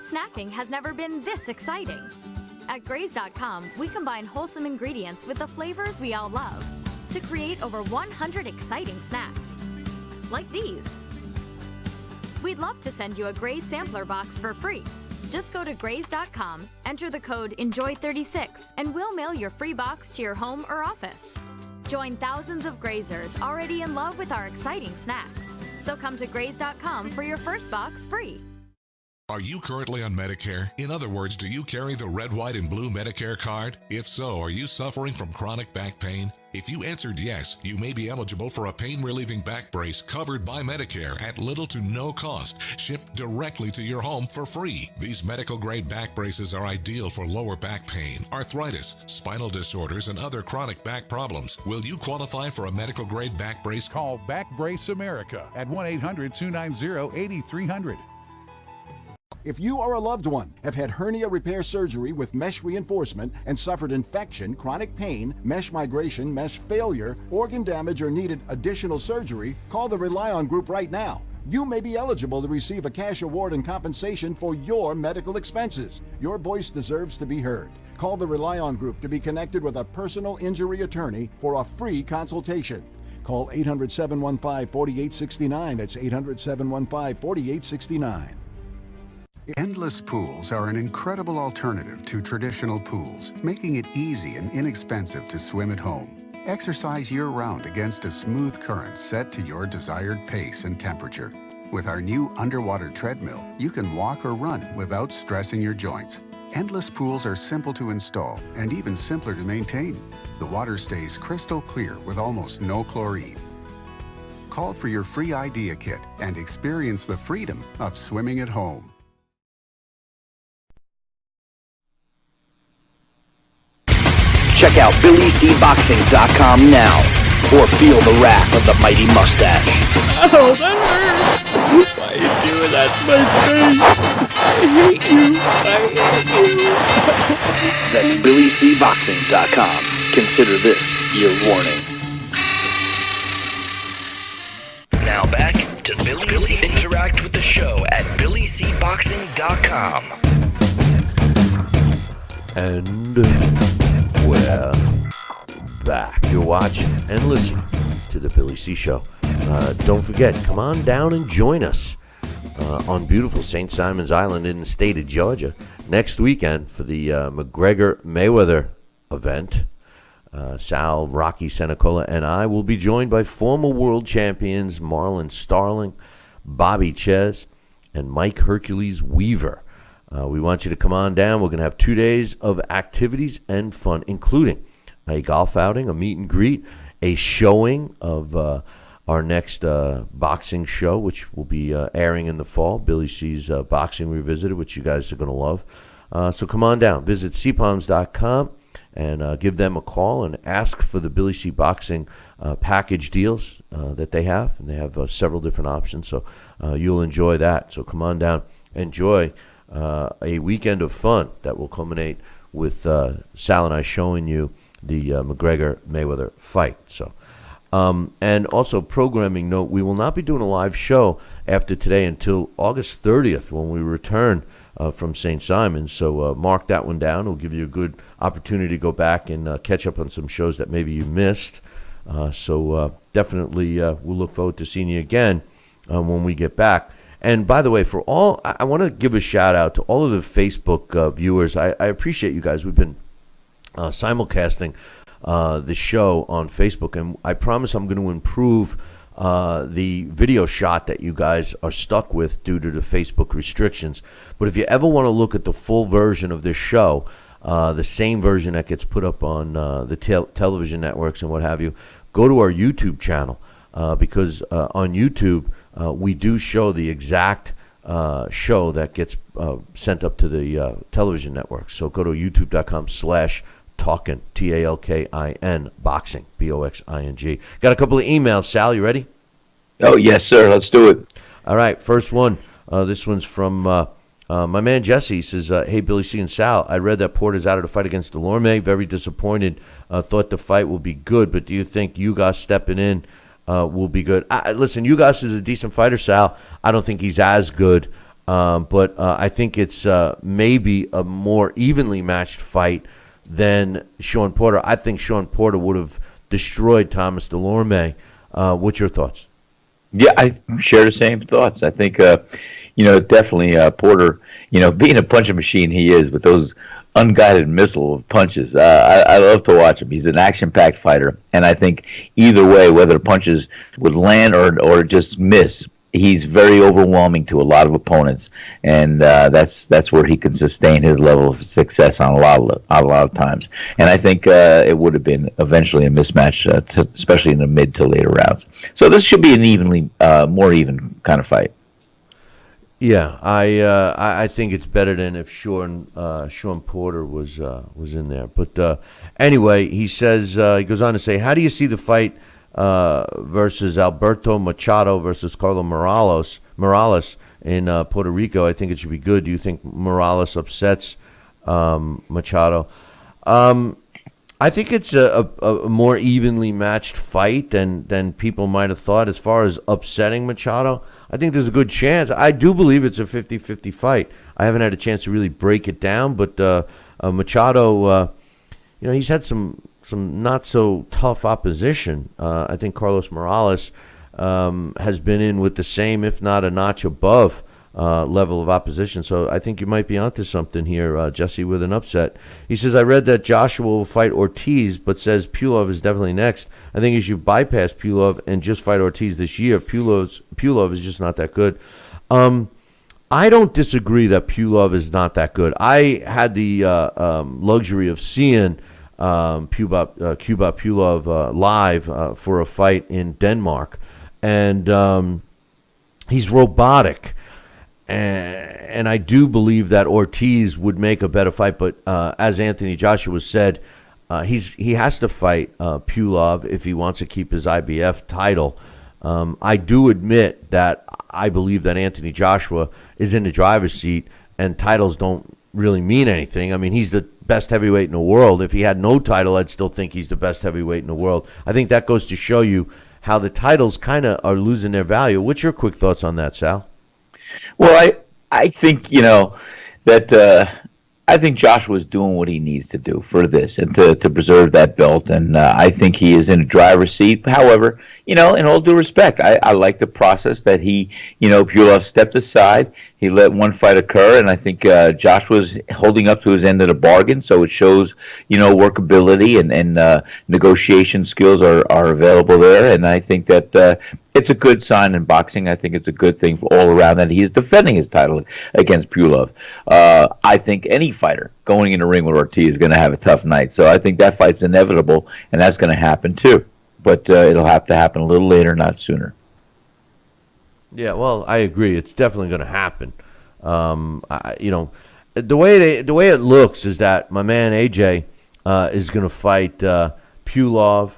Snacking has never been this exciting. At Graze.com, we combine wholesome ingredients with the flavors we all love to create over 100 exciting snacks. Like these. We'd love to send you a Graze sampler box for free. Just go to Graze.com, enter the code ENJOY36, and we'll mail your free box to your home or office. Join thousands of Grazers already in love with our exciting snacks. So come to Graze.com for your first box free. Are you currently on Medicare? In other words, do you carry the red, white, and blue Medicare card? If so, are you suffering from chronic back pain? If you answered yes, you may be eligible for a pain-relieving back brace covered by Medicare at little to no cost, shipped directly to your home for free. These medical-grade back braces are ideal for lower back pain, arthritis, spinal disorders, and other chronic back problems. Will you qualify for a medical-grade back brace? Call Back Brace America at 1-800-290-8300. If you or a loved one have had hernia repair surgery with mesh reinforcement and suffered infection, chronic pain, mesh migration, mesh failure, organ damage, or needed additional surgery, call the Rely On Group right now. You may be eligible to receive a cash award and compensation for your medical expenses. Your voice deserves to be heard. Call the Rely On Group to be connected with a personal injury attorney for a free consultation. Call 800-715-4869. That's 800-715-4869. Endless pools are an incredible alternative to traditional pools, making it easy and inexpensive to swim at home. Exercise year-round against a smooth current set to your desired pace and temperature. With our new underwater treadmill, you can walk or run without stressing your joints. Endless pools are simple to install and even simpler to maintain. The water stays crystal clear with almost no chlorine. Call for your free idea kit and experience the freedom of swimming at home. Check out BillyCBoxing.com now, or feel the wrath of the mighty mustache. Oh, that hurts. Why are you doing that to my face? I hate you. That's BillyCBoxing.com. Consider this your warning. Now back to Billy C. Interact with the show at BillyCBoxing.com. And we're back. You're watching and listening to the Billy C. Show. Don't forget, come on down and join us on beautiful St. Simon's Island in the state of Georgia next weekend for the McGregor-Mayweather event. Sal, Rocky Senecola, and I will be joined by former world champions Marlon Starling, Bobby Ches, and Mike Hercules Weaver. We want you to come on down. We're going to have 2 days of activities and fun, including a golf outing, a meet and greet, a showing of our next boxing show, which will be airing in the fall, Billy C's Boxing Revisited, which you guys are going to love. So come on down. Visit cpalms.com and give them a call and ask for the Billy C Boxing package deals that they have. And they have several different options, so you'll enjoy that. So come on down, enjoy a weekend of fun that will culminate with Sal and I showing you the McGregor-Mayweather fight. So, and also programming note, we will not be doing a live show after today until August 30th when we return from St. Simon's. So mark that one down. It'll give you a good opportunity to go back and catch up on some shows that maybe you missed. So definitely we'll look forward to seeing you again when we get back. And by the way, for all, I want to give a shout out to all of the Facebook viewers. I appreciate you guys. We've been simulcasting the show on Facebook, and I promise I'm going to improve the video shot that you guys are stuck with due to the Facebook restrictions. But if you ever want to look at the full version of this show, the same version that gets put up on the television networks and what have you, go to our YouTube channel because on YouTube, we do show the exact show that gets sent up to the television network. So go to youtube.com/talkin, TALKIN, boxing, BOXING. Got a couple of emails. Sal, you ready? Oh, yes, sir. Let's do it. All right. First one. This one's from my man Jesse. He says, hey, Billy C. and Sal, I read that Porter's out of the fight against Delorme. Very disappointed. Thought the fight will be good, but do you think Ugas stepping in will be good? Listen, Ugas is a decent fighter, Sal. I don't think he's as good, but I think it's maybe a more evenly matched fight than Shawn Porter. I think Shawn Porter would have destroyed Thomas Delorme. What's your thoughts? Yeah, I share the same thoughts. I think, definitely Porter, being a punching machine he is with those unguided missile of punches. I love to watch him. He's an action-packed fighter, and I think either way, whether punches would land or just miss, he's very overwhelming to a lot of opponents, and that's where he can sustain his level of success on a lot of times. And I think it would have been eventually a mismatch, especially in the mid to later rounds. So this should be an more even kind of fight. Yeah, I think it's better than if Shawn Porter was in there. But anyway, he says he goes on to say, how do you see the fight versus Alberto Machado versus Carlos Morales in Puerto Rico? I think it should be good. Do you think Morales upsets Machado? I think it's a more evenly matched fight than people might have thought. As far as upsetting Machado, I think there's a good chance. I do believe it's a 50-50 fight. I haven't had a chance to really break it down, but Machado, he's had some not so tough opposition. I think Carlos Morales has been in with the same, if not a notch above, level of opposition. So I think you might be onto something here, Jesse, with an upset. He says, I read that Joshua will fight Ortiz, but says Pulov is definitely next. I think you should bypass Pulov and just fight Ortiz this year. Pulov is just not that good. I don't disagree that Pulov is not that good. I had the luxury of seeing Cuba Pulov live for a fight in Denmark, and he's robotic. And I do believe that Ortiz would make a better fight, but as Anthony Joshua said, he has to fight Pulov if he wants to keep his IBF title. I do admit that I believe that Anthony Joshua is in the driver's seat, and titles don't really mean anything. I mean, he's the best heavyweight in the world. If he had no title, I'd still think he's the best heavyweight in the world. I think that goes to show you how the titles kind of are losing their value. What's your quick thoughts on that, Sal? Well, I think, that I think Joshua's doing what he needs to do for this and to preserve that belt. And I think he is in a driver's seat. However, in all due respect, I like the process that Pulov stepped aside. He let one fight occur, and I think Joshua's holding up to his end of the bargain. So it shows, workability and negotiation skills are available there. And I think that it's a good sign in boxing. I think it's a good thing for all around that he is defending his title against Pulov. I think any fighter going in the ring with Ortiz is going to have a tough night. So I think that fight's inevitable, and that's going to happen too. But it'll have to happen a little later, not sooner. Yeah, well, I agree. It's definitely going to happen. The way it looks is that my man AJ is going to fight Pulov,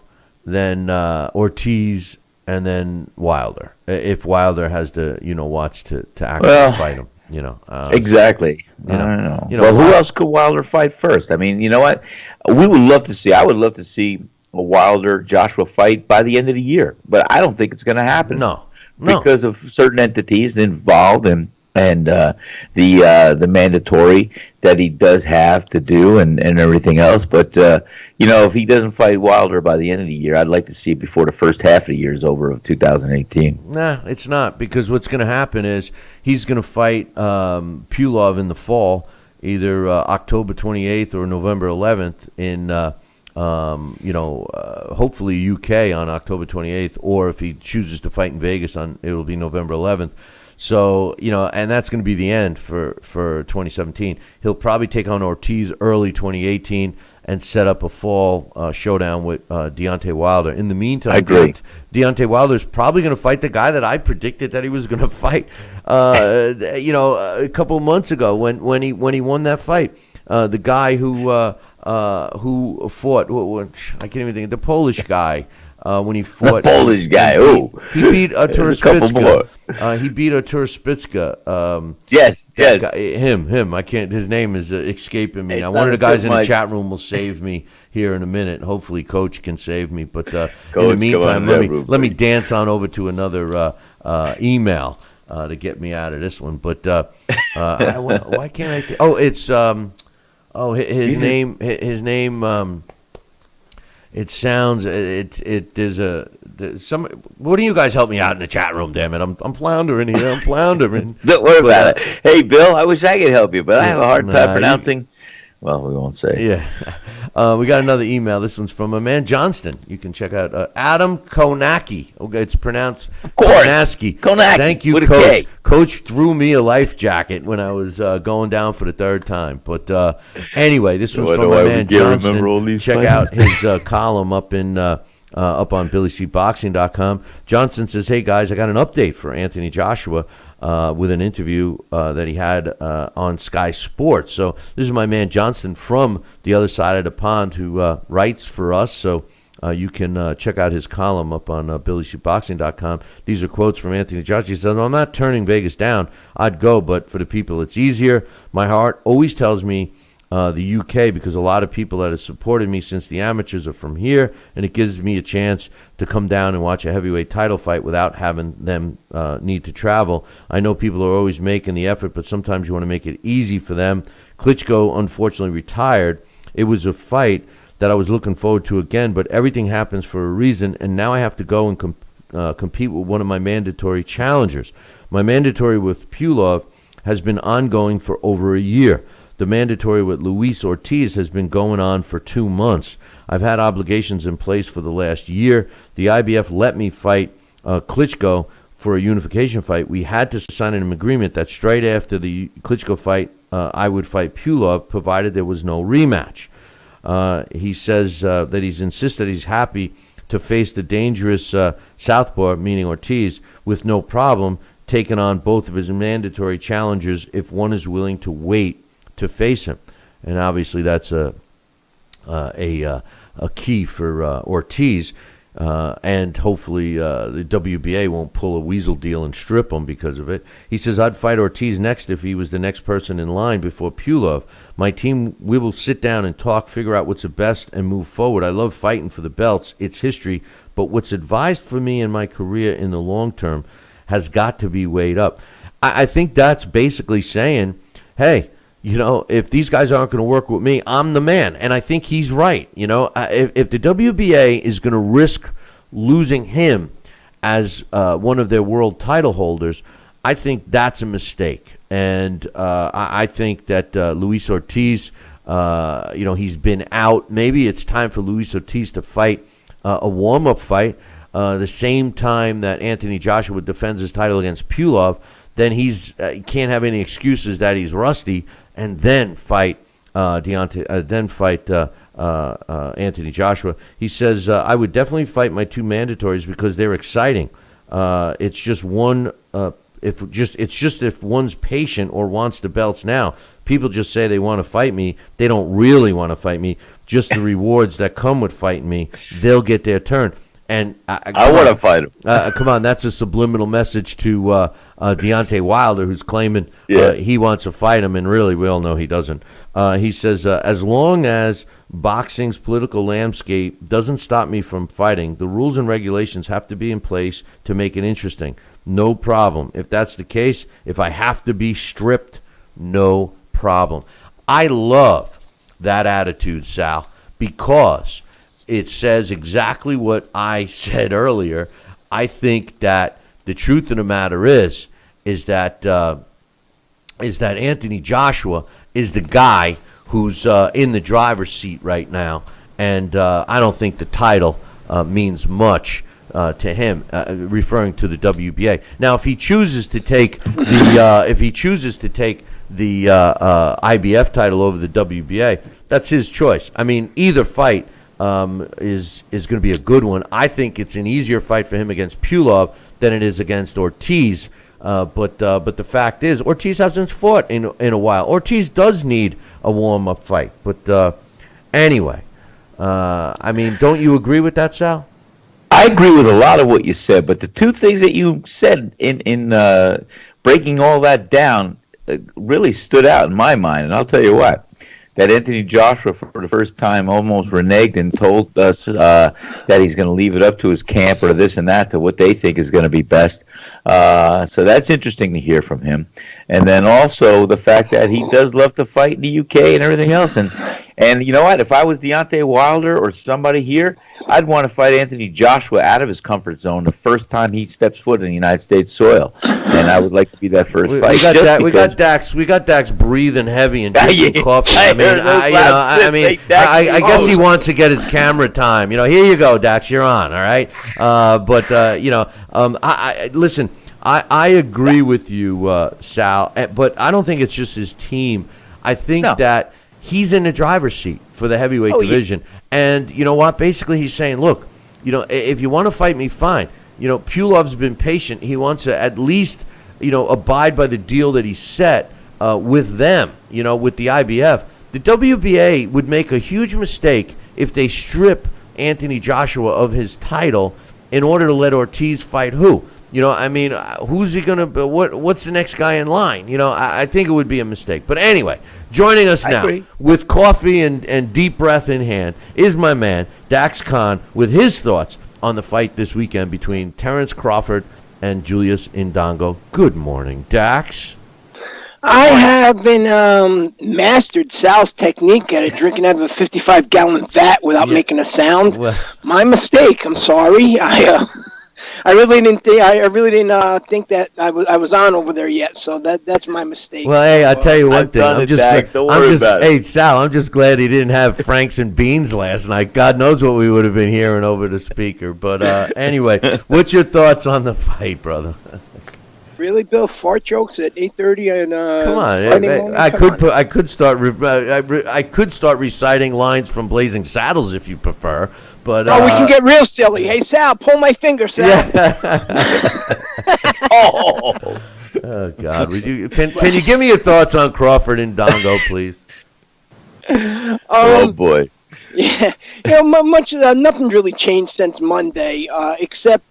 then Ortiz, and then Wilder. If Wilder has the watch to actually fight him, exactly. I don't know. Who else could Wilder fight first? I mean, you know what? I would love to see a Wilder Joshua fight by the end of the year, but I don't think it's going to happen. No. Because of certain entities involved and the mandatory that he does have to do and everything else. But if he doesn't fight Wilder by the end of the year, I'd like to see it before the first half of the year is over of 2018. Nah, it's not, because what's going to happen is he's going to fight Pulov in the fall, either October 28th or November 11th in hopefully UK on October 28th, or if he chooses to fight in Vegas it'll be November 11th. So, and that's going to be the end for 2017. He'll probably take on Ortiz early 2018 and set up a fall showdown with Deontay Wilder. In the meantime, I agree. Deontay Wilder's probably going to fight the guy that I predicted that he was going to fight, a couple of months ago when he won that fight. The guy who fought, I can't even think, the Polish guy. When he fought, the Polish guy. He beat Artur Spitska. He beat Artur Spitska. Yes. Guy, him. I can't. His name is escaping me. Now, one of the guys in the chat room will save me here in a minute. Hopefully, Coach can save me. But in the meantime, let me dance on over to another email to get me out of this one. But why can't I? It's his name. His name. It sounds there's some. What do you guys help me out in the chat room? Damn it, I'm floundering here. I'm floundering. Don't worry about it. Hey, Bill, I wish I could help you, but I have a hard time pronouncing. Well, we won't say. Yeah. We got another email. This one's from a man, Johnston. You can check out Adam Konaki. Okay, it's pronounced Konaski. Thank you, Coach. Coach threw me a life jacket when I was going down for the third time. But anyway, this one's from my man, Johnston. Check out his column up on BillyCBoxing.com. Johnson says, hey, guys, I got an update for Anthony Joshua with an interview that he had on Sky Sports. So this is my man Johnston from the other side of the pond who writes for us. So you can check out his column up on BillyCBoxing.com. These are quotes from Anthony Joshua. He says, I'm not turning Vegas down. I'd go, but for the people, it's easier. My heart always tells me the UK, because a lot of people that have supported me since the amateurs are from here, and it gives me a chance to come down and watch a heavyweight title fight without having them need to travel. I know people are always making the effort, but sometimes you want to make it easy for them. Klitschko unfortunately retired. It was a fight that I was looking forward to again, but everything happens for a reason, and now I have to go and compete with one of my mandatory challengers. My mandatory with Pulov has been ongoing for over a year. The mandatory with Luis Ortiz has been going on for 2 months. I've had obligations in place for the last year. The IBF let me fight Klitschko for a unification fight. We had to sign an agreement that straight after the Klitschko fight, I would fight Pulov, provided there was no rematch. He says that he's insisted he's happy to face the dangerous southpaw, meaning Ortiz, with no problem, taking on both of his mandatory challengers if one is willing to wait to face him. And obviously that's a key for Ortiz, and hopefully the WBA won't pull a weasel deal and strip him because of it. He says, I'd fight Ortiz next if he was the next person in line before Pulov. My team, we will sit down and talk, figure out what's the best, and move forward. I love fighting for the belts. It's history. But what's advised for me in my career in the long term has got to be weighed up. I think that's basically saying, hey, you know, if these guys aren't going to work with me, I'm the man. And I think he's right. You know, if the WBA is going to risk losing him as one of their world title holders, I think that's a mistake. And I think that Luis Ortiz, you know, he's been out. Maybe it's time for Luis Ortiz to fight a warm-up fight the same time that Anthony Joshua defends his title against Pulov. Then he can't have any excuses that he's rusty, and then fight Anthony Joshua. He says, I would definitely fight my two mandatories because they're exciting. It's just one. If one's patient or wants the belts now. People just say they want to fight me. They don't really want to fight me. Just the rewards that come with fighting me. They'll get their turn. And I want to fight him. Come on, that's a subliminal message to Deontay Wilder, who's claiming he wants to fight him, and really we all know he doesn't. He says, as long as boxing's political landscape doesn't stop me from fighting, the rules and regulations have to be in place to make it interesting. No problem. If that's the case, if I have to be stripped, no problem. I love that attitude, Sal, because it says exactly what I said earlier. I think that the truth of the matter is that Anthony Joshua is the guy who's in the driver's seat right now, and I don't think the title means much to him, referring to the WBA. Now, if he chooses to take the IBF title over the WBA, that's his choice. I mean, either fight is going to be a good one. I think it's an easier fight for him against Pulov than it is against Ortiz. But the fact is, Ortiz hasn't fought in a while. Ortiz does need a warm-up fight. But anyway, I mean, don't you agree with that, Sal? I agree with a lot of what you said, but the two things that you said in breaking all that down really stood out in my mind, and I'll tell you what. That Anthony Joshua, for the first time, almost reneged and told us that he's going to leave it up to his camp or this and that to what they think is going to be best. So that's interesting to hear from him. And then also the fact that he does love to fight in the UK and everything else. And And you know what? If I was Deontay Wilder or somebody here, I'd want to fight Anthony Joshua out of his comfort zone the first time he steps foot in the United States soil, and I would like to be that first fight. We got Dax breathing heavy and drinking coffee. I guess he wants to get his camera time. Here you go, Dax. You're on. All right. Listen. I agree with you, Sal, but I don't think it's just his team. I think that he's in the driver's seat for the heavyweight division. Yeah. And you know what? Basically, he's saying, look, if you want to fight me, fine. Pulov's been patient. He wants to at least, abide by the deal that he set with them, with the IBF. The WBA would make a huge mistake if they strip Anthony Joshua of his title in order to let Ortiz fight who? Who's he going to – what's the next guy in line? I think it would be a mistake. But anyway, joining us now with coffee and deep breath in hand is my man, Dax Khan, with his thoughts on the fight this weekend between Terence Crawford and Julius Indongo. Good morning, Dax. I have been mastered Sal's technique at drinking out of a 55-gallon vat without making a sound. Well, my mistake. I'm sorry. I really didn't think that I was on over there yet, so that's my mistake. Well, hey, I'll tell you one thing. Hey, Sal, I'm just glad he didn't have Franks and beans last night. God knows what we would have been hearing over the speaker. But anyway, what's your thoughts on the fight, brother? Really, Bill? Fart jokes at 8:30 and come on, I could start reciting lines from Blazing Saddles if you prefer. But we can get real silly. Hey, Sal, pull my finger, Sal. Yeah. Oh God! Can you give me your thoughts on Crawford and Indongo, please? Oh boy. Yeah, nothing really changed since Monday, except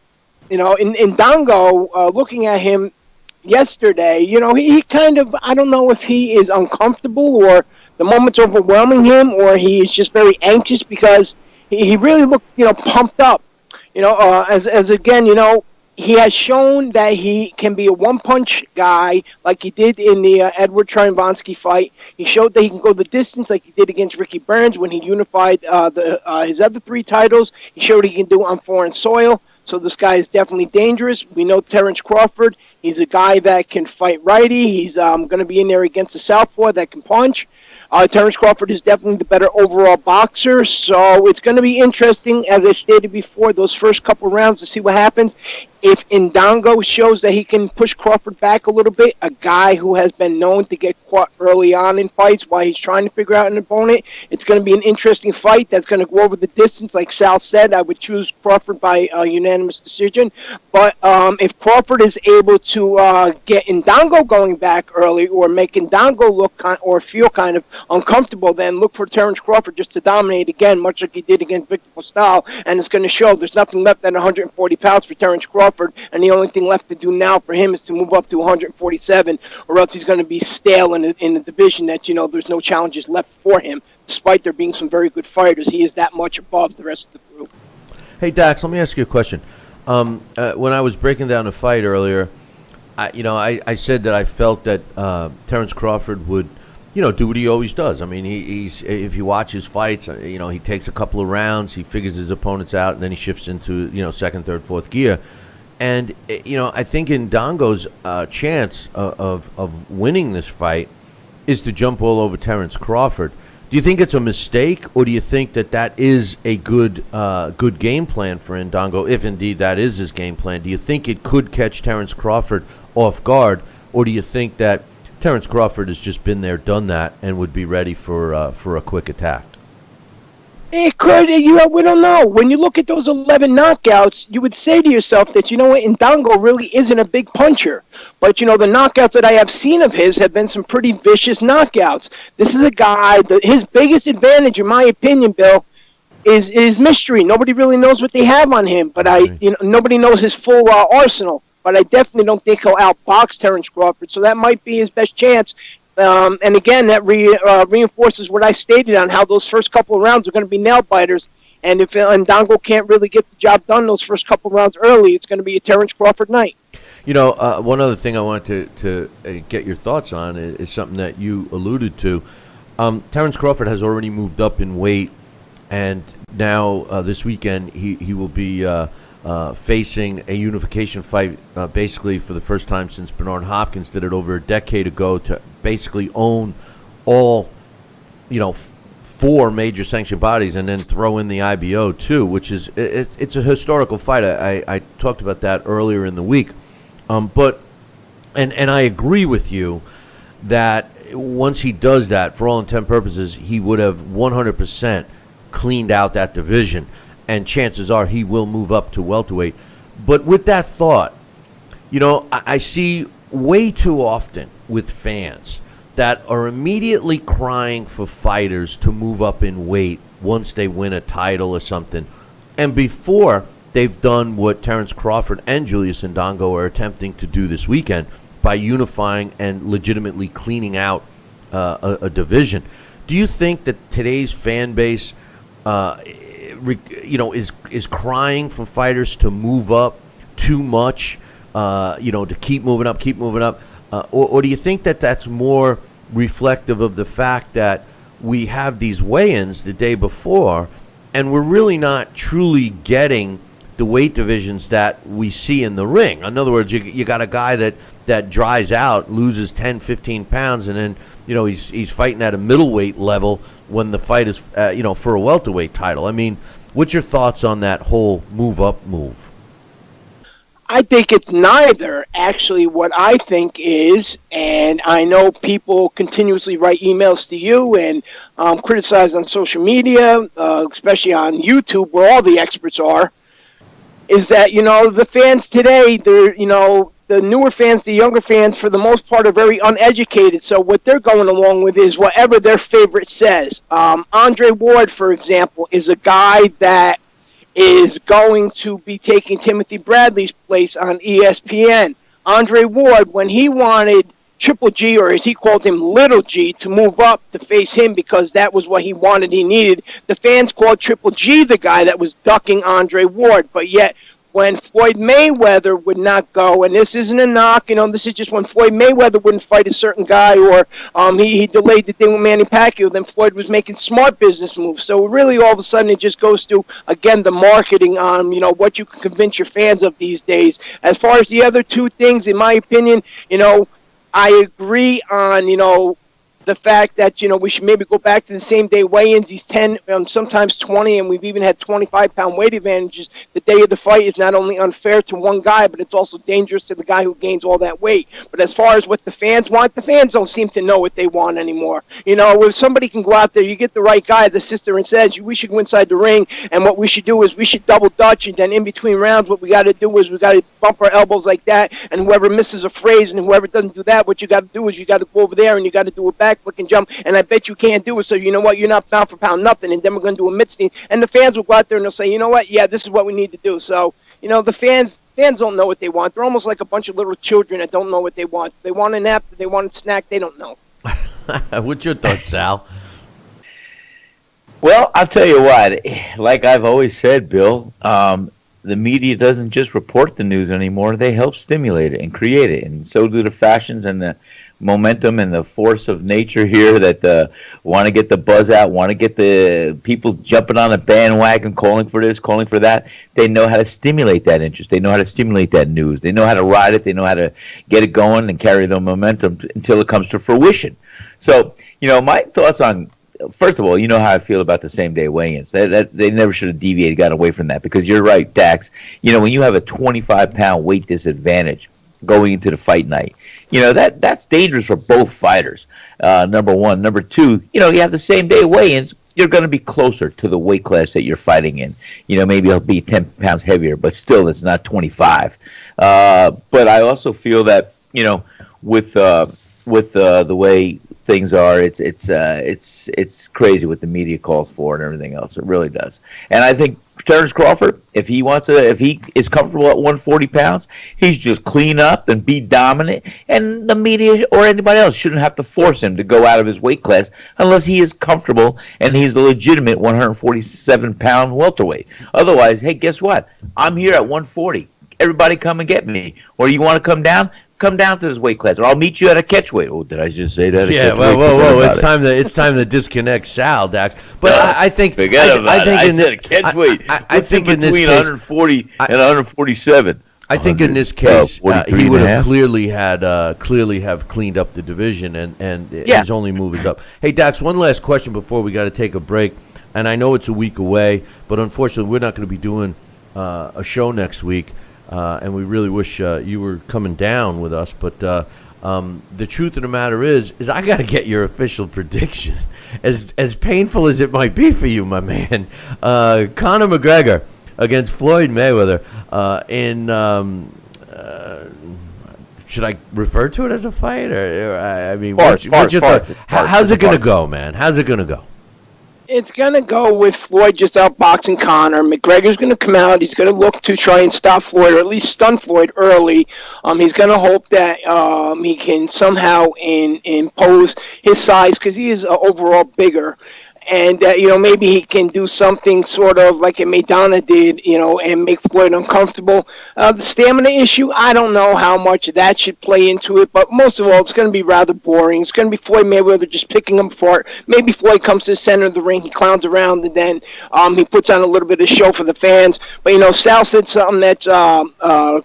Indongo. Looking at him yesterday, he kind of, I don't know if he is uncomfortable or the moment's overwhelming him, or he is just very anxious because he really looked, pumped up. As again, he has shown that he can be a one-punch guy like he did in the Edward Trainovsky fight. He showed that he can go the distance like he did against Ricky Burns when he unified his other 3 titles. He showed he can do it on foreign soil. So this guy is definitely dangerous. We know Terence Crawford. He's a guy that can fight righty. He's going to be in there against a southpaw that can punch. Terence Crawford is definitely the better overall boxer, so it's going to be interesting, as I stated before, those first couple rounds to see what happens. If Indongo shows that he can push Crawford back a little bit, a guy who has been known to get caught early on in fights while he's trying to figure out an opponent, it's going to be an interesting fight that's going to go over the distance. Like Sal said, I would choose Crawford by unanimous decision. But if Crawford is able to get Indongo going back early or make Indongo look or feel kind of uncomfortable, then look for Terence Crawford just to dominate again, much like he did against Victor Postal, and it's going to show there's nothing left at 140 pounds for Terence Crawford, and the only thing left to do now for him is to move up to 147, or else he's going to be stale in the division that, there's no challenges left for him, despite there being some very good fighters. He is that much above the rest of the group. Hey, Dax, let me ask you a question. When I was breaking down the fight earlier, I said that I felt that Terence Crawford would do what he always does. I mean, he's if you watch his fights, he takes a couple of rounds, he figures his opponents out, and then he shifts into, second, third, fourth gear. And, I think Indongo's chance of winning this fight is to jump all over Terence Crawford. Do you think it's a mistake, or do you think that is a good game plan for Indongo, if indeed that is his game plan? Do you think it could catch Terence Crawford off guard, or do you think that Terence Crawford has just been there, done that, and would be ready for a quick attack? It could. We don't know. When you look at those 11 knockouts, you would say to yourself that, Indongo really isn't a big puncher. But, the knockouts that I have seen of his have been some pretty vicious knockouts. This is a guy that his biggest advantage, in my opinion, Bill, is mystery. Nobody really knows what they have on him, but nobody knows his full arsenal. But I definitely don't think he'll outbox Terence Crawford, so that might be his best chance. And again, that reinforces what I stated on how those first couple of rounds are going to be nail-biters. And if Indongo can't really get the job done those first couple of rounds early, it's going to be a Terence Crawford night. One other thing I wanted to get your thoughts on is something that you alluded to. Terence Crawford has already moved up in weight, and now this weekend he will be facing a unification fight, basically for the first time since Bernard Hopkins did it over a decade ago, to basically own all, 4 major sanctioned bodies, and then throw in the IBO too, which is it's a historical fight. I talked about that earlier in the week, but I agree with you that once he does that, for all intent and purposes, he would have 100% cleaned out that division, and chances are he will move up to welterweight. But with that thought, I see way too often with fans that are immediately crying for fighters to move up in weight once they win a title or something, and before they've done what Terence Crawford and Julius Indongo are attempting to do this weekend by unifying and legitimately cleaning out a division. Do you think that today's fan base is crying for fighters to move up too much, to keep moving up, or do you think that that's more reflective of the fact that we have these weigh-ins the day before, and we're really not truly getting the weight divisions that we see in the ring? In other words, you got a guy that dries out, loses 10, 15 pounds, and then he's fighting at a middleweight level when the fight is for a welterweight title. I mean, what's your thoughts on that whole move? I think it's neither. Actually, what I think is, and I know people continuously write emails to you and criticize on social media, especially on YouTube, where all the experts are, is that, the fans today, they're, the newer fans, the younger fans, for the most part, are very uneducated. So what they're going along with is whatever their favorite says. Andre Ward, for example, is a guy that is going to be taking Timothy Bradley's place on ESPN. Andre Ward, when he wanted Triple G, or as he called him, Little G, to move up to face him because that was what he wanted, he needed, the fans called Triple G the guy that was ducking Andre Ward. But yet, when Floyd Mayweather would not go, and this isn't a knock, this is just when Floyd Mayweather wouldn't fight a certain guy, or he delayed the thing with Manny Pacquiao, then Floyd was making smart business moves. So really, all of a sudden, it just goes to, again, the marketing on, what you can convince your fans of these days. As far as the other two things, in my opinion, I agree on, the fact that, we should maybe go back to the same day weigh-ins. These 10, sometimes 20, and we've even had 25-pound weight advantages. The day of the fight is not only unfair to one guy, but it's also dangerous to the guy who gains all that weight. But as far as what the fans want, the fans don't seem to know what they want anymore. If somebody can go out there, you get the right guy that sits there and says, we should go inside the ring, and what we should do is we should double Dutch, and then in between rounds, what we got to do is we got to bump our elbows like that, and whoever misses a phrase and whoever doesn't do that, what you got to do is you got to go over there and you got to do a backflip and jump, and I bet you can't do it, so you know what, you're not pound for pound nothing, and then we're going to do a mid-steam, and the fans will go out there and they'll say, you know what, yeah, this is what we need to do. So, the fans don't know what they want. They're almost like a bunch of little children that don't know what they want. They want a nap, they want a snack, they don't know. What's your thoughts, Sal? Well, I'll tell you what, like I've always said, Bill, the media doesn't just report the news anymore. They help stimulate it and create it. And so do the fashions and the momentum and the force of nature here that want to get the buzz out, want to get the people jumping on a bandwagon, calling for this, calling for that. They know how to stimulate that interest. They know how to stimulate that news. They know how to ride it. They know how to get it going and carry the momentum until it comes to fruition. So, my thoughts on, first of all, you know how I feel about the same-day weigh-ins. They never should have deviated, got away from that, because you're right, Dax. When you have a 25-pound weight disadvantage going into the fight night, that's dangerous for both fighters, number one. Number two, you have the same-day weigh-ins, you're going to be closer to the weight class that you're fighting in. Maybe it'll be 10 pounds heavier, but still it's not 25. But I also feel that, with the way things are, it's crazy what the media calls for and everything else. It really does. And I think Terence Crawford, if he is comfortable at 140 pounds, he's just clean up and be dominant, and the media or anybody else shouldn't have to force him to go out of his weight class unless he is comfortable and he's the legitimate 147-pound welterweight. Otherwise, hey, guess what? I'm here at 140. Everybody come and get me. Or you want to come down? come down to this weight class, or I'll meet you at a catchweight. Oh, did I just say that? Yeah, whoa! It's time to disconnect Sal, Dax. But I think forget about it. I said a catchweight. I think in this between case, 140 and 147. I think in this case, he would have clearly have cleaned up the division, and his only move is up. Hey, Dax, one last question before we got to take a break. And I know it's a week away, but unfortunately, we're not going to be doing a show next week. And we really wish you were coming down with us. But the truth of the matter is I got to get your official prediction. As painful as it might be for you, my man, Conor McGregor against Floyd Mayweather should I refer to it as a fight? Or I mean, what's your thought? How's it going to go, man? How's it going to go? It's going to go with Floyd just outboxing Conor. McGregor's going to come out. He's going to look to try and stop Floyd, or at least stun Floyd early. He's going to hope that he can somehow impose his size, because he is overall bigger. And, maybe he can do something sort of like Maidana did, and make Floyd uncomfortable. The stamina issue, I don't know how much that should play into it, but most of all, it's going to be rather boring. It's going to be Floyd Mayweather just picking him apart. Maybe Floyd comes to the center of the ring, he clowns around, and then he puts on a little bit of show for the fans. But, Sal said something that's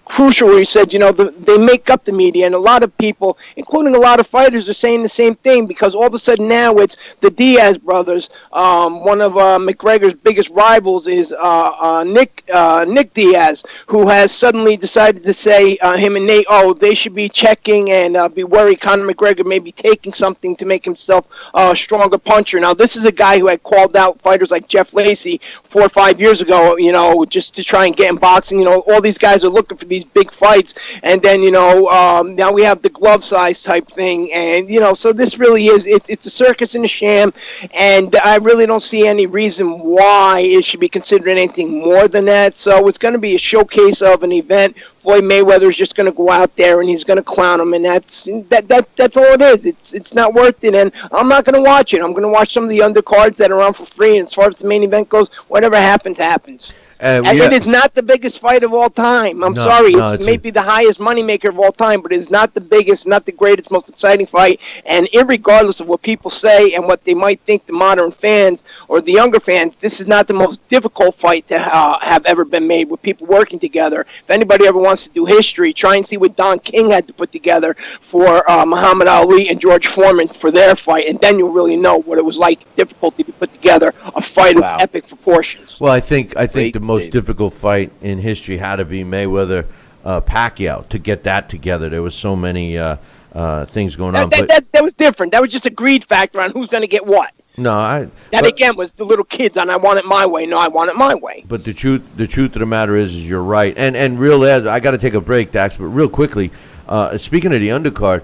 crucial, where he said, they make up the media, and a lot of people, including a lot of fighters, are saying the same thing, because all of a sudden now it's the Diaz brothers. One of McGregor's biggest rivals is Nick Diaz, who has suddenly decided to say him and Nate, they should be checking and be worried Conor McGregor may be taking something to make himself a stronger puncher. Now, this is a guy who had called out fighters like Jeff Lacey 4 or 5 years ago, just to try and get in boxing. All these guys are looking for these big fights, and then, now we have the glove size type thing, and, so this really is, it's a circus and a sham, and I really don't see any reason why it should be considered anything more than that. So it's going to be a showcase of an event. Floyd Mayweather is just going to go out there and he's going to clown him, and that's all it is. It's not worth it, and I'm not going to watch it. I'm going to watch some of the undercards that are on for free, and as far as the main event goes, whatever happens, happens. And it is not the biggest fight of all time. I'm sorry. It's maybe the highest moneymaker of all time, but it is not the biggest, not the greatest, most exciting fight. And irregardless of what people say and what they might think, the modern fans or the younger fans, this is not the most difficult fight to have ever been made with people working together. If anybody ever wants to do history, try and see what Don King had to put together for Muhammad Ali and George Foreman for their fight, and then you'll really know what it was like, difficulty to put together a fight of epic proportions. Well, I think the most difficult fight in history had to be Mayweather Pacquiao, to get that together. There was so many things going on. That was different. That was just a greed factor on who's going to get what. Again was the little kids on I want it my way. No, I want it my way. But the truth of the matter is you're right. And I got to take a break, Dax. But real quickly, speaking of the undercard,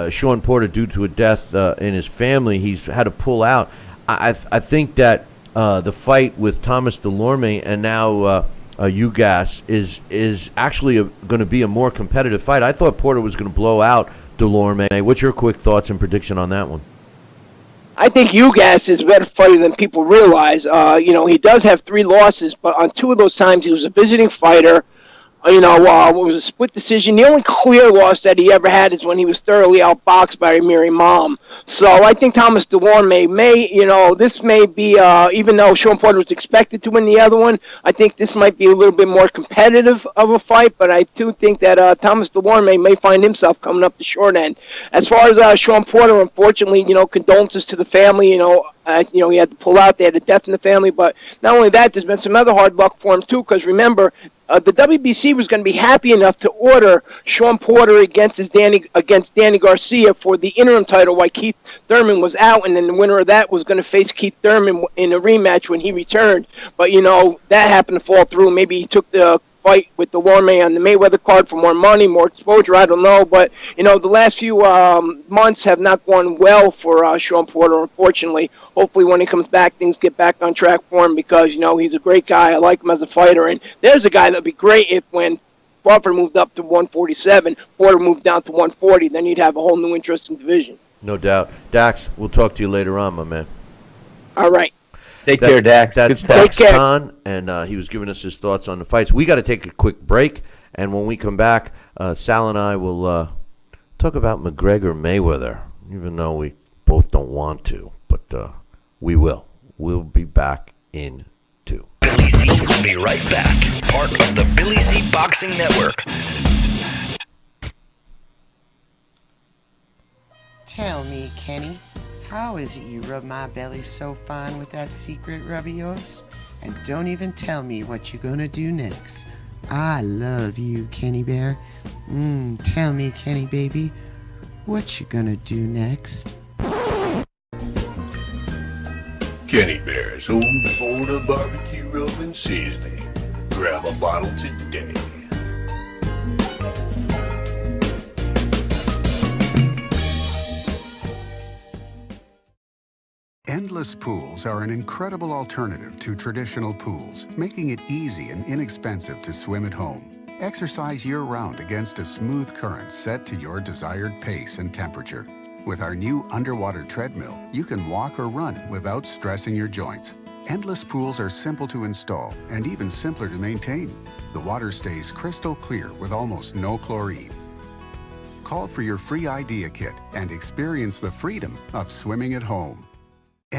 Shawn Porter, due to a death in his family, he's had to pull out. I think that the fight with Thomas Delorme and now Ugas is actually going to be a more competitive fight. I thought Porter was going to blow out Delorme. What's your quick thoughts and prediction on that one? I think Ugas is a better fighter than people realize. He does have 3 losses, but on 2 of those times he was a visiting fighter. It was a split decision. The only clear loss that he ever had is when he was thoroughly outboxed by Amir Imam. So I think Thomas Delorme this may be, even though Shawn Porter was expected to win the other one, I think this might be a little bit more competitive of a fight, but I do think that Thomas Delorme may find himself coming up the short end. As far as Shawn Porter, unfortunately, condolences to the family, he had to pull out. They had a death in the family, but not only that, there's been some other hard luck for him, too, because remember, the WBC was going to be happy enough to order Shawn Porter against Danny Garcia for the interim title while Keith Thurman was out, and then the winner of that was going to face Keith Thurman in a rematch when he returned. But, that happened to fall through. Maybe he took the fight with Delorme on the Mayweather card for more money, more exposure, I don't know. But, the last few months have not gone well for Shawn Porter, unfortunately. Hopefully when he comes back, things get back on track for him because, he's a great guy. I like him as a fighter. And there's a guy that would be great if when Crawford moved up to 147, Porter moved down to 140, then you'd have a whole new interesting division. No doubt. Dax, we'll talk to you later on, my man. All right. Take care, Dax. That's Dax Khan, and he was giving us his thoughts on the fights. We got to take a quick break, and when we come back, Sal and I will talk about McGregor Mayweather, even though we both don't want to, but we will. We'll be back in 2. Billy C will be right back, part of the Billy C Boxing Network. Tell me, Kenny, how is it you rub my belly so fine with that secret rub of yours? And don't even tell me what you're gonna do next. I love you, Kenny Bear. Tell me, Kenny baby, what you gonna do next? Kenny Bear's home for the barbecue rub and seasoning. Grab a bottle today. Endless pools are an incredible alternative to traditional pools, making it easy and inexpensive to swim at home. Exercise year-round against a smooth current set to your desired pace and temperature. With our new underwater treadmill, you can walk or run without stressing your joints. Endless pools are simple to install and even simpler to maintain. The water stays crystal clear with almost no chlorine. Call for your free idea kit and experience the freedom of swimming at home.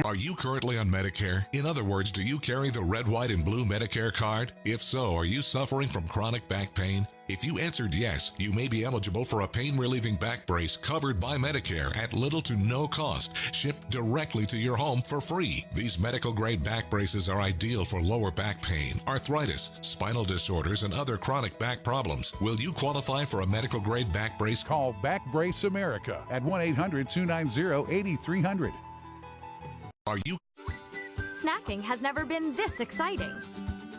Are you currently on Medicare? In other words, do you carry the red, white, and blue Medicare card? If so, are you suffering from chronic back pain? If you answered yes, you may be eligible for a pain-relieving back brace covered by Medicare at little to no cost, shipped directly to your home for free. These medical-grade back braces are ideal for lower back pain, arthritis, spinal disorders, and other chronic back problems. Will you qualify for a medical-grade back brace? Call Back Brace America at 1-800-290-8300. Are you? Snacking has never been this exciting.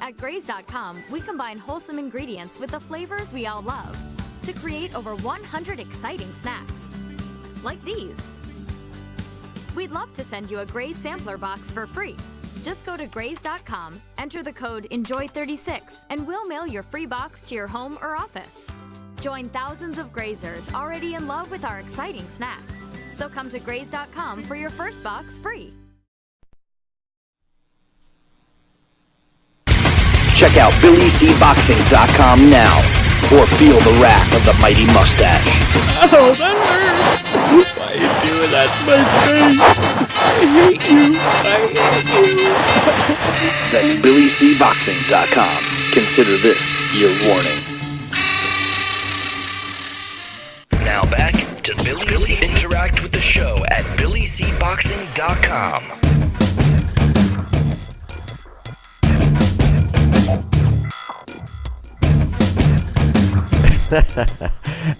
At Graze.com, we combine wholesome ingredients with the flavors we all love to create over 100 exciting snacks. Like these. We'd love to send you a Graze sampler box for free. Just go to Graze.com, enter the code ENJOY36, and we'll mail your free box to your home or office. Join thousands of Grazers already in love with our exciting snacks. So come to Graze.com for your first box free. Check out BillyCBoxing.com now, or feel the wrath of the mighty mustache. Oh, that hurts! Why are you doing that to my face? I hate you! That's BillyCBoxing.com. Consider this your warning. Now back to Billy C. Interact with the show at BillyCBoxing.com.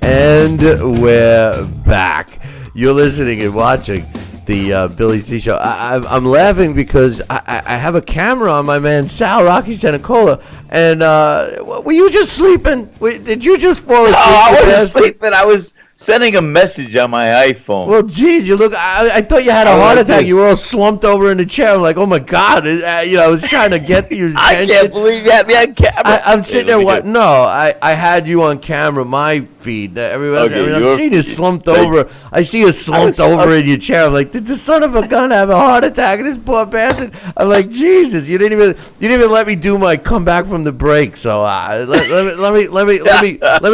And we're back. You're listening and watching the Billy C Show. I'm laughing because I have a camera on my man Sal, Rocky Senecola, and were you just sleeping? Did you just fall asleep? No, I wasn't sleeping. I was sending a message on my iPhone. Well, geez, you look. I thought you had a heart attack. You were all slumped over in the chair. I'm like, oh my God, I was trying to get your attention. I can't believe you had me on camera. I'm sitting there. What? No, I had you on camera. My feed. Everybody, I'm seeing you slumped over. I see you slumped over in your chair. I'm like, did the son of a gun have a heart attack? This poor bastard. I'm like, Jesus, you didn't even let me do my comeback from the break. So let me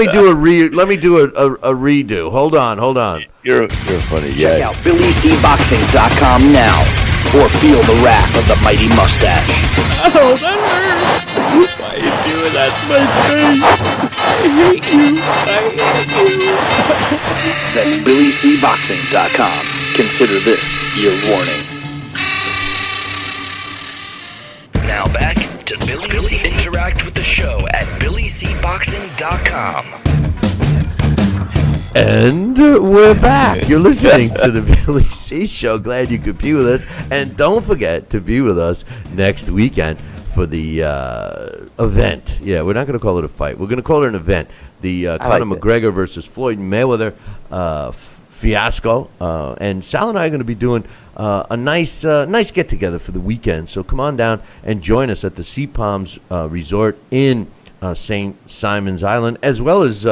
do a redo. Hold on. You're funny. Check out BillyCBoxing.com now, or feel the wrath of the mighty mustache. Oh, that hurts! Why are you doing that to my face? I hate you! That's BillyCBoxing.com. Consider this your warning. Now back to Billy C. Interact with the show at BillyCBoxing.com. And we're back. You're listening to the Billy C Show. Glad you could be with us. And don't forget to be with us next weekend for the event. Yeah, we're not going to call it a fight. We're going to call it an event. The Conor McGregor versus Floyd Mayweather fiasco. And Sal and I are going to be doing a nice get-together for the weekend. So come on down and join us at the Sea Palms Resort in St. Simon's Island, as well as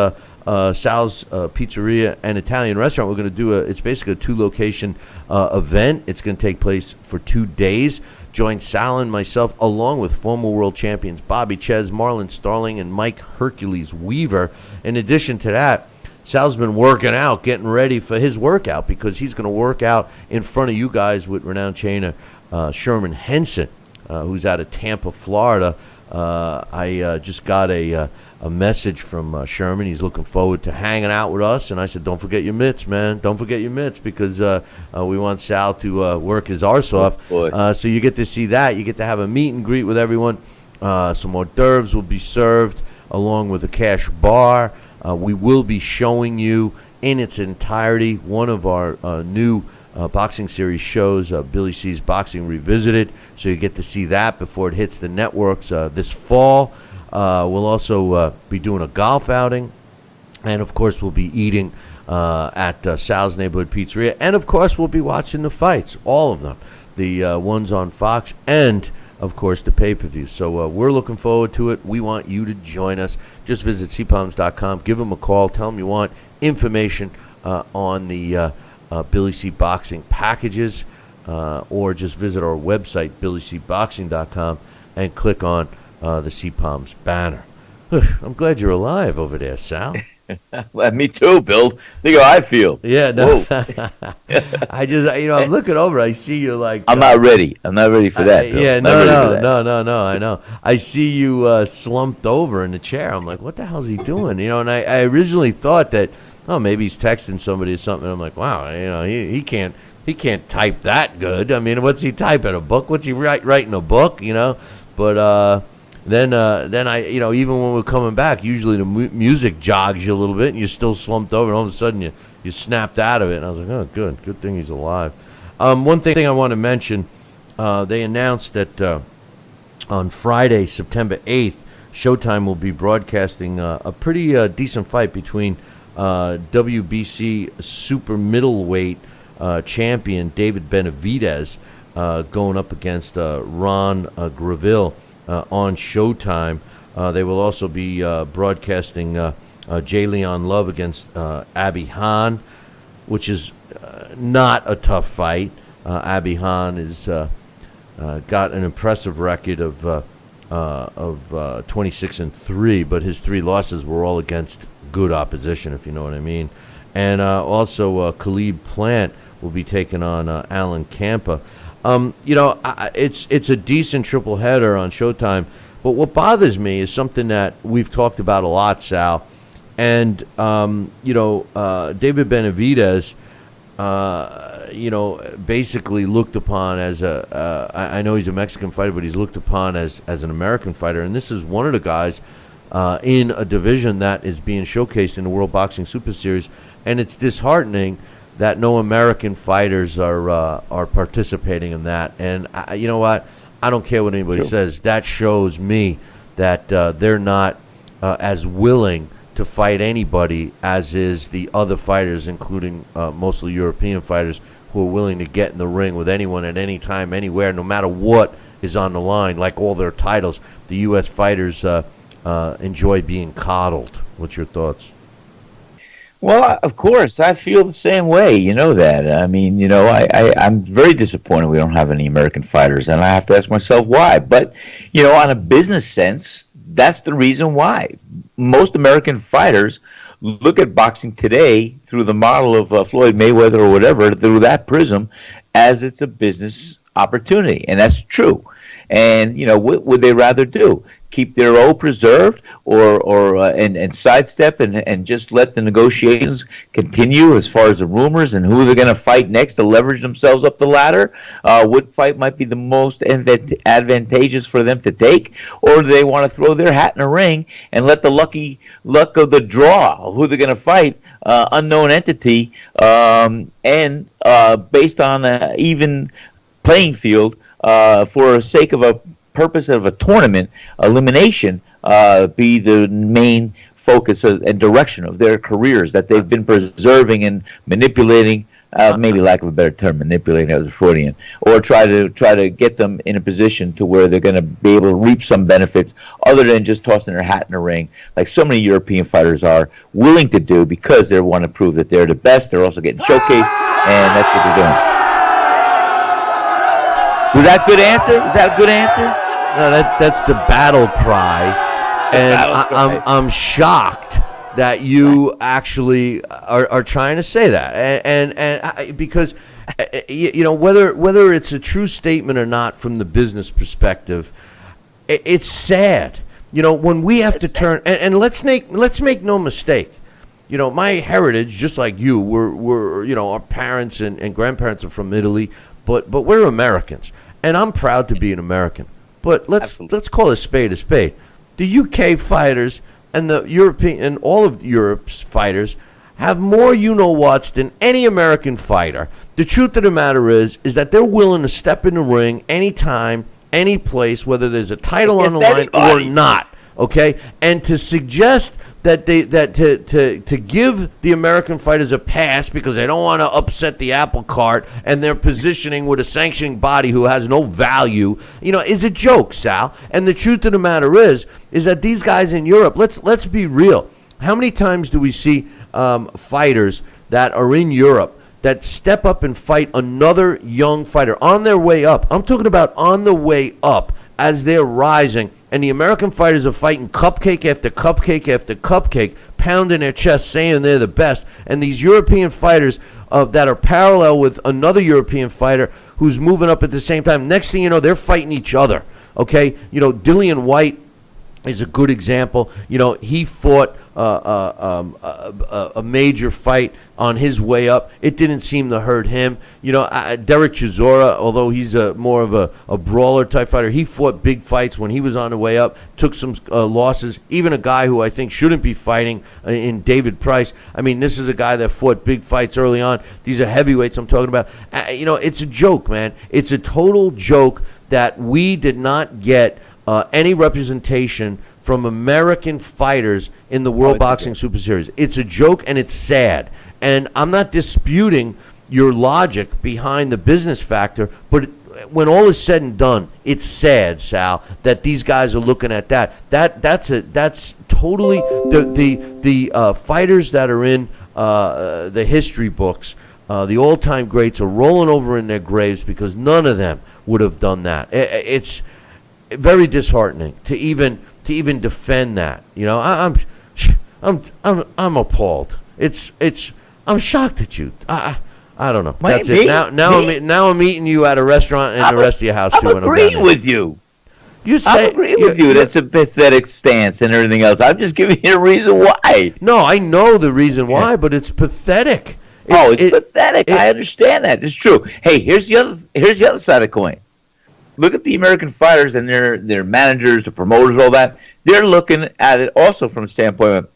Sal's Pizzeria and Italian Restaurant. We're going to do it's basically a 2-location event. It's going to take place for 2 days. Join Sal and myself, along with former world champions Bobby Ches, Marlon Starling, and Mike Hercules Weaver. In addition to that, Sal's been working out, getting ready for his workout, because he's going to work out in front of you guys with renowned trainer Sherman Henson, who's out of Tampa, Florida. I just got a message from Sherman. He's looking forward to hanging out with us, and I said, don't forget your mitts, man. Don't forget your mitts, because we want Sal to work his arse off. So you get to see that. You get to have a meet and greet with everyone. Some hors d'oeuvres will be served, along with a cash bar. We will be showing you in its entirety one of our new boxing series shows, Billy C's Boxing Revisited. So you get to see that before it hits the networks this fall. We'll also be doing a golf outing. And, of course, we'll be eating at Sal's Neighborhood Pizzeria. And, of course, we'll be watching the fights, all of them, the ones on Fox and, of course, the pay-per-view. So we're looking forward to it. We want you to join us. Just visit cpalms.com. Give them a call. Tell them you want information on the Billy C Boxing packages, or just visit our website, billycboxing.com, and click on the CPalms banner. I'm glad you're alive over there, Sal. Well, me too, Bill. Think how I feel. Yeah, no. I just, I'm looking over. I see you like. I'm not ready. I'm not ready for that, Bill. Yeah, no. I know. I see you slumped over in the chair. I'm like, what the hell's he doing? And I originally thought that, maybe he's texting somebody or something. I'm like, wow, he can't type that good. I mean, what's he typing? A book? What's he writing a book? But then I, even when we're coming back, usually the music jogs you a little bit, and you're still slumped over, and all of a sudden you snapped out of it. And I was like, oh, good thing he's alive. One thing I want to mention, they announced that on Friday, September 8th, Showtime will be broadcasting a pretty decent fight between WBC super middleweight champion David Benavidez going up against Ron Graville on Showtime. They will also be broadcasting Jay Leon Love against Abby Han, which is not a tough fight. Abby Han has got an impressive record of 26-3, but his 3 losses were all against good opposition, if you know what I mean. And also Khalid Plant will be taking on Alan Campa. It's a decent triple header on Showtime, but what bothers me is something that we've talked about a lot, Sal. And David Benavidez, basically looked upon as I know he's a Mexican fighter, but he's looked upon as an American fighter. And this is one of the guys in a division that is being showcased in the World Boxing Super Series, and it's disheartening that no American fighters are participating in that. And you know what? I don't care what anybody says. That shows me that they're not as willing to fight anybody as is the other fighters, including mostly European fighters, who are willing to get in the ring with anyone at any time, anywhere, no matter what is on the line, like all their titles. The U.S. fighters enjoy being coddled. What's your thoughts? Well, of course, I feel the same way. You know that. I mean, I'm very disappointed we don't have any American fighters, and I have to ask myself why. But, on a business sense, that's the reason why. Most American fighters look at boxing today through the model of Floyd Mayweather or whatever, through that prism, as it's a business opportunity, and that's true. And what would they rather do? Keep their O preserved, and sidestep and just let the negotiations continue as far as the rumors and who they're going to fight next to leverage themselves up the ladder? What fight might be the most advantageous for them to take? Or do they want to throw their hat in a ring and let the luck of the draw, who they're going to fight, unknown entity, and based on an even playing field, for the sake of a purpose of a tournament, elimination, be the main focus and direction of their careers that they've been preserving and manipulating maybe lack of a better term, manipulating as a Freudian, or try to get them in a position to where they're going to be able to reap some benefits other than just tossing their hat in the ring, like so many European fighters are willing to do because they want to prove that they're the best. They're also getting showcased, and that's what they're doing. Was that a good answer? Is that a good answer? No, that's the battle cry, and I'm shocked that you actually are trying to say that, and because whether it's a true statement or not from the business perspective, it's sad. When we have to turn and let's make no mistake. My heritage, just like you, we're our parents and grandparents are from Italy, but we're Americans, and I'm proud to be an American. But let's call a spade a spade. The UK fighters and the European and all of Europe's fighters have more you-know-whats than any American fighter. The truth of the matter is that they're willing to step in the ring anytime, any place, whether there's a title on the line or not. Okay, and to suggest that to give the American fighters a pass because they don't want to upset the apple cart and they're positioning with a sanctioning body who has no value, is a joke, Sal. And the truth of the matter is that these guys in Europe, let's be real. How many times do we see fighters that are in Europe that step up and fight another young fighter on their way up? I'm talking about on the way up as they're rising, and the American fighters are fighting cupcake after cupcake after cupcake, pounding their chest, saying they're the best. And these European fighters that are parallel with another European fighter who's moving up at the same time, next thing you know, they're fighting each other. Okay, Dillian White is a good example. He fought a major fight on his way up. It didn't seem to hurt him. Derek Chisora, although he's more of a brawler type fighter, he fought big fights when he was on the way up, took some losses. Even a guy who I think shouldn't be fighting in David Price. I mean, this is a guy that fought big fights early on. These are heavyweights I'm talking about. It's a joke, man. It's a total joke that we did not get any representation from American fighters in the World Boxing Super Series. It's a joke and it's sad. And I'm not disputing your logic behind the business factor, but when all is said and done, it's sad, Sal, that these guys are looking at that. That's totally the fighters that are in the history books. The all-time greats are rolling over in their graves because none of them would have done that. It's very disheartening to even defend that. I'm appalled. I'm shocked at you. I don't know. That's it. Now I'm meeting you at a restaurant and the rest of your house too. I'm agreeing with you. I'm agreeing with you. That's a pathetic stance and everything else. I'm just giving you a reason why. No, I know the reason why, but it's pathetic. It's pathetic. I understand that. It's true. Hey, here's the other side of the coin. Look at the American fighters and their managers, the promoters, all that. They're looking at it also from a standpoint of,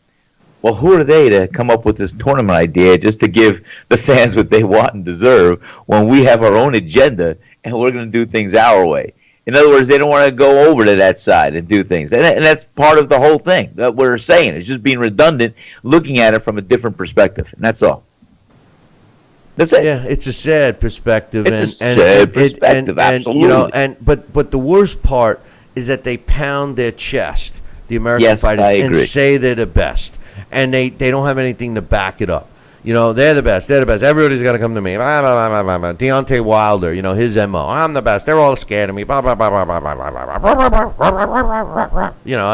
well, who are they to come up with this tournament idea just to give the fans what they want and deserve when we have our own agenda and we're going to do things our way? In other words, they don't want to go over to that side and do things. And that's part of the whole thing that we're saying. It's just being redundant, looking at it from a different perspective. And that's all. That's it. Yeah, it's a sad perspective. It's a sad perspective, absolutely. But the worst part is that they pound their chest, the American fighters, and say they're the best, and they don't have anything to back it up. They're the best. They're the best. Everybody's got to come to me. Deontay Wilder, his MO. I'm the best. They're all scared of me. I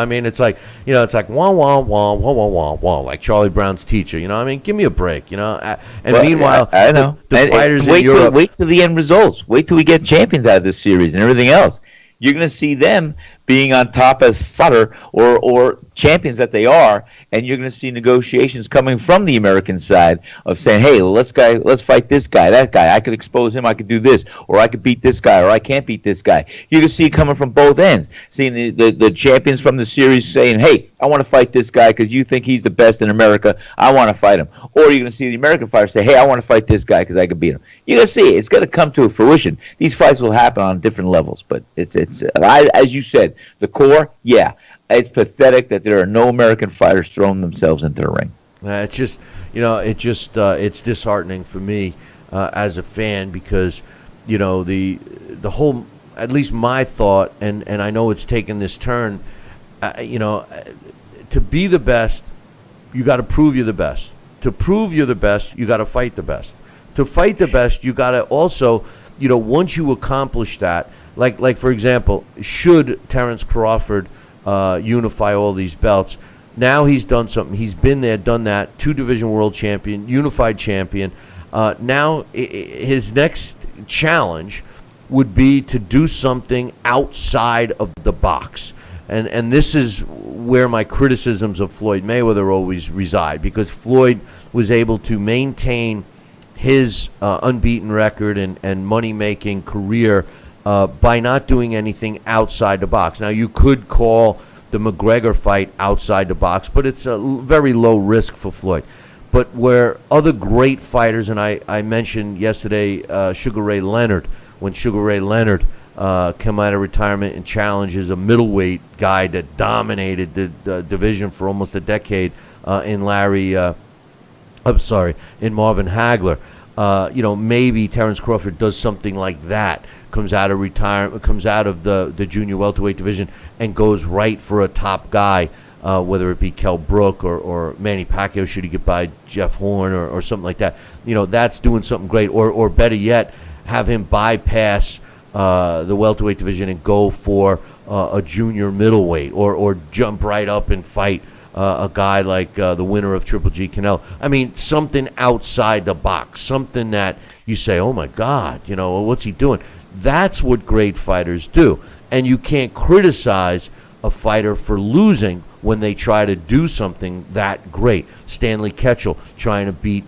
mean, it's like wah wah wah wah wah wah wah, like Charlie Brown's teacher. I mean, give me a break. And meanwhile, I know the fighters in Europe. Wait till the end results. Wait till we get champions out of this series and everything else. You're going to see them being on top as fodder or champions that they are, and you're going to see negotiations coming from the American side of saying, hey, let's fight this guy, that guy. I could expose him. I could do this, or I could beat this guy, or I can't beat this guy. You can see it coming from both ends. Seeing the champions from the series saying, hey, I want to fight this guy because you think he's the best in America. I want to fight him. Or you're going to see the American fighter say, hey, I want to fight this guy because I could beat him. You're going to see it. It's going to come to fruition. These fights will happen on different levels, but it's as you said, the core, yeah. It's pathetic that there are no American fighters throwing themselves into the ring. It's just, it's disheartening for me as a fan because, the whole, at least my thought, and I know it's taken this turn, to be the best, you got to prove you're the best. To prove you're the best, you got to fight the best. To fight the best, you got to also, once you accomplish that, like for example, should Terence Crawford unify all these belts, now he's done something. He's been there, done that, 2-division world champion, unified champion. Now his next challenge would be to do something outside of the box. And this is where my criticisms of Floyd Mayweather always reside, because Floyd was able to maintain his unbeaten record and money-making career by not doing anything outside the box. Now, you could call the McGregor fight outside the box, but it's a very low risk for Floyd. But where other great fighters, and I mentioned yesterday Sugar Ray Leonard, when Sugar Ray Leonard came out of retirement and challenges a middleweight guy that dominated the division for almost a decade in Marvin Hagler. Maybe Terence Crawford does something like that, comes out of retirement, comes out of the junior welterweight division and goes right for a top guy, whether it be Kell Brook or Manny Pacquiao, should he get by Jeff Horn or something like that. That's doing something great. Or better yet, have him bypass the welterweight division and go for a junior middleweight, or jump right up and fight a guy like the winner of Triple G Canelo. I mean, something outside the box, something that you say, oh my God, what's he doing? That's what great fighters do. And you can't criticize a fighter for losing when they try to do something that great. Stanley Ketchel trying to beat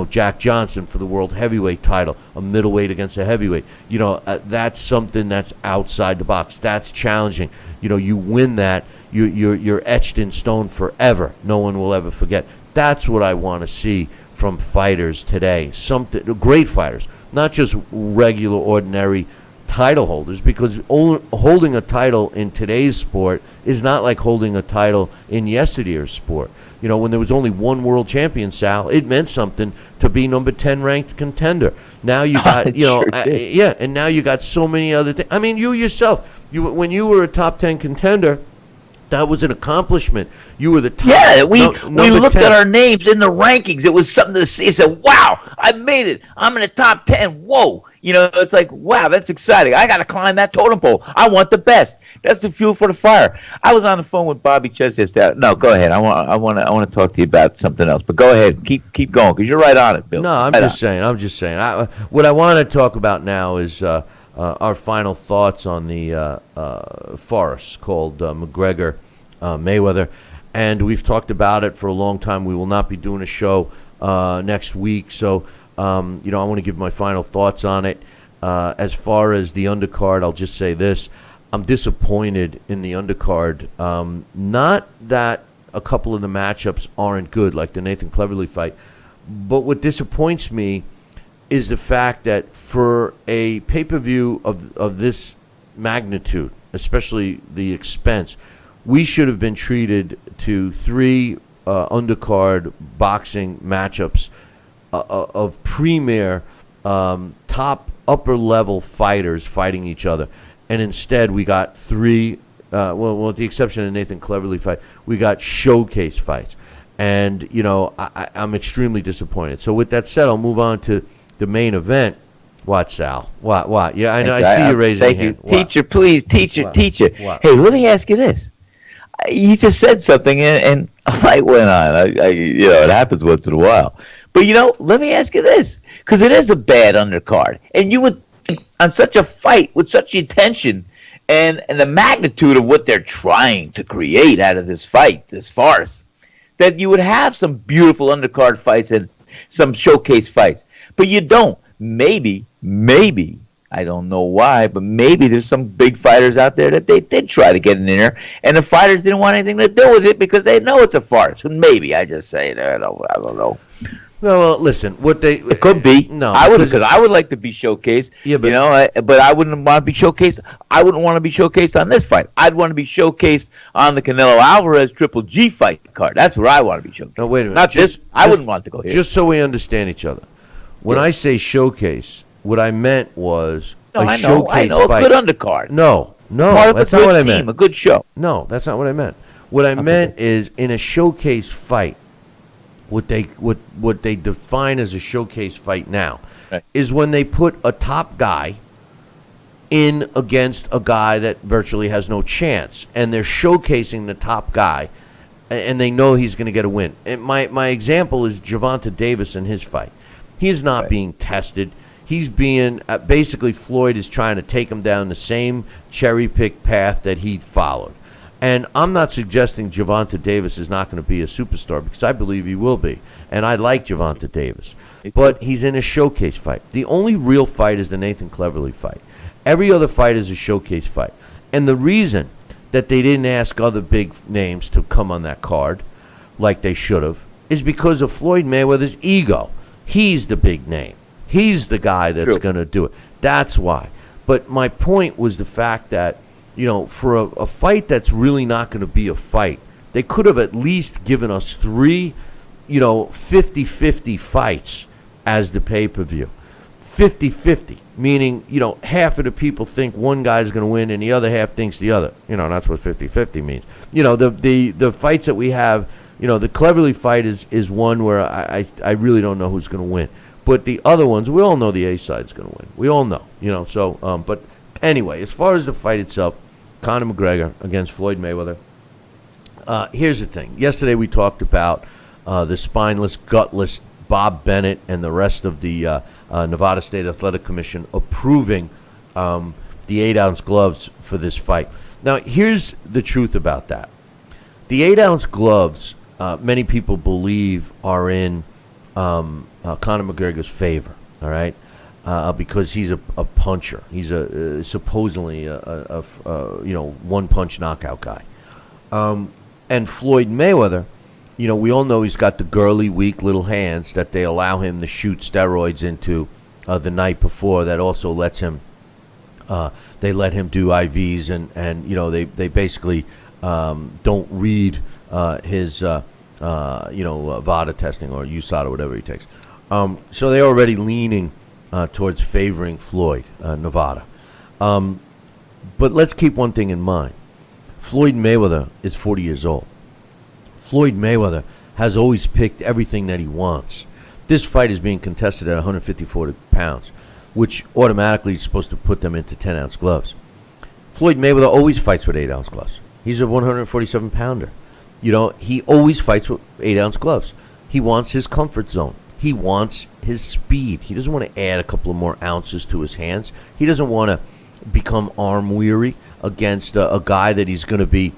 Jack Johnson for the world heavyweight title, a middleweight against a heavyweight. That's something that's outside the box. That's challenging. You win that, you're etched in stone forever. No one will ever forget. That's what I want to see from fighters today. Something great fighters, not just regular, ordinary title holders, because holding a title in today's sport is not like holding a title in yesterday's sport. When there was only one world champion, Sal, it meant something to be number 10 ranked contender. Now you got, and now you got so many other things. I mean, you yourself, when you were a top 10 contender, that was an accomplishment. You were the top. Yeah, we looked 10. at our names in the rankings. It was something to see. Said, "Wow, I made it. I'm in the top 10. Whoa!" It's like, wow, that's exciting. I got to climb that totem pole. I want the best. That's the fuel for the fire. I was on the phone with Bobby Chess yesterday. No, go ahead. I want to talk to you about something else. But go ahead, keep going, because you're right on it, Bill. No, I'm just saying. What I want to talk about now is our final thoughts on the farce called McGregor Mayweather, and we've talked about it for a long time. We will not be doing a show next week, so I want to give my final thoughts on it. As far as the undercard, I'll just say this: I'm disappointed in the undercard. Not that a couple of the matchups aren't good, like the Nathan Cleverly fight, but what disappoints me is the fact that for a pay-per-view of this magnitude, especially the expense, we should have been treated to 3 undercard boxing matchups of premier top upper-level fighters fighting each other. And instead we got 3, with the exception of the Nathan Cleverly fight, we got showcase fights. And, I'm extremely disappointed. So with that said, I'll move on to the main event. What, Sal? What? Yeah, I know. I see you raising your hand. Teacher, please. Teacher. What? Hey, let me ask you this. You just said something, and a light went on. It happens once in a while. But, let me ask you this, because it is a bad undercard. And you would think on such a fight with such intention and the magnitude of what they're trying to create out of this fight, this farce, that you would have some beautiful undercard fights and some showcase fights. But you don't. Maybe, I don't know why, but maybe there's some big fighters out there that they did try to get in there, and the fighters didn't want anything to do with it because they know it's a farce. Maybe, I just say it. I don't know. Well, listen, it could be. No, I would like to be showcased. Yeah, but but I wouldn't want to be showcased. I wouldn't want to be showcased on this fight. I'd want to be showcased on the Canelo Alvarez Triple G fight card. That's where I want to be showcased. No, wait a minute. Not this. I wouldn't want to go here. Just so we understand each other, When I say showcase, what I meant was a showcase I know fight. A good undercard. No, Part of that's a not good what I team, meant. A good show. No, that's not what I meant. What I meant is in a showcase fight, what they define as a showcase fight now is when they put a top guy in against a guy that virtually has no chance, and they're showcasing the top guy, and they know he's going to get a win. And my example is Gervonta Davis in his fight. He is not being tested. He's being basically Floyd is trying to take him down the same cherry-picked path that he followed. And I'm not suggesting Gervonta Davis is not going to be a superstar, because I believe he will be. And I like Gervonta Davis. But he's in a showcase fight. The only real fight is the Nathan Cleverly fight. Every other fight is a showcase fight. And the reason that they didn't ask other big names to come on that card like they should have is because of Floyd Mayweather's ego. He's the big name. He's the guy that's going to do it. That's why. But my point was the fact that, for a fight that's really not going to be a fight, they could have at least given us 3, 50-50 fights as the pay-per-view. 50-50, meaning, half of the people think one guy's going to win and the other half thinks the other. That's what 50-50 means. The fights that we have, the Cleverly fight is one where I really don't know who's going to win. But the other ones, we all know the A side's going to win. We all know, but anyway, as far as the fight itself, Conor McGregor against Floyd Mayweather. Here's the thing. Yesterday we talked about the spineless, gutless Bob Bennett and the rest of the Nevada State Athletic Commission approving the 8-ounce gloves for this fight. Now, here's the truth about that. The 8-ounce gloves, many people believe, are in Conor McGregor's favor, all right? Because he's a puncher. He's supposedly a one-punch knockout guy. And Floyd Mayweather, we all know he's got the girly, weak little hands that they allow him to shoot steroids into the night before. That also lets him, they let him do IVs and they basically don't read his, VADA testing or USADA or whatever he takes. So they're already leaning towards favoring Floyd, Nevada. But let's keep one thing in mind. Floyd Mayweather is 40 years old. Floyd Mayweather has always picked everything that he wants. This fight is being contested at 154 pounds, which automatically is supposed to put them into 10-ounce gloves. Floyd Mayweather always fights with 8-ounce gloves. He's a 147-pounder. He always fights with 8-ounce gloves. He wants his comfort zone. He wants his speed. He doesn't want to add a couple of more ounces to his hands. He doesn't want to become arm weary against a guy that he's going to be,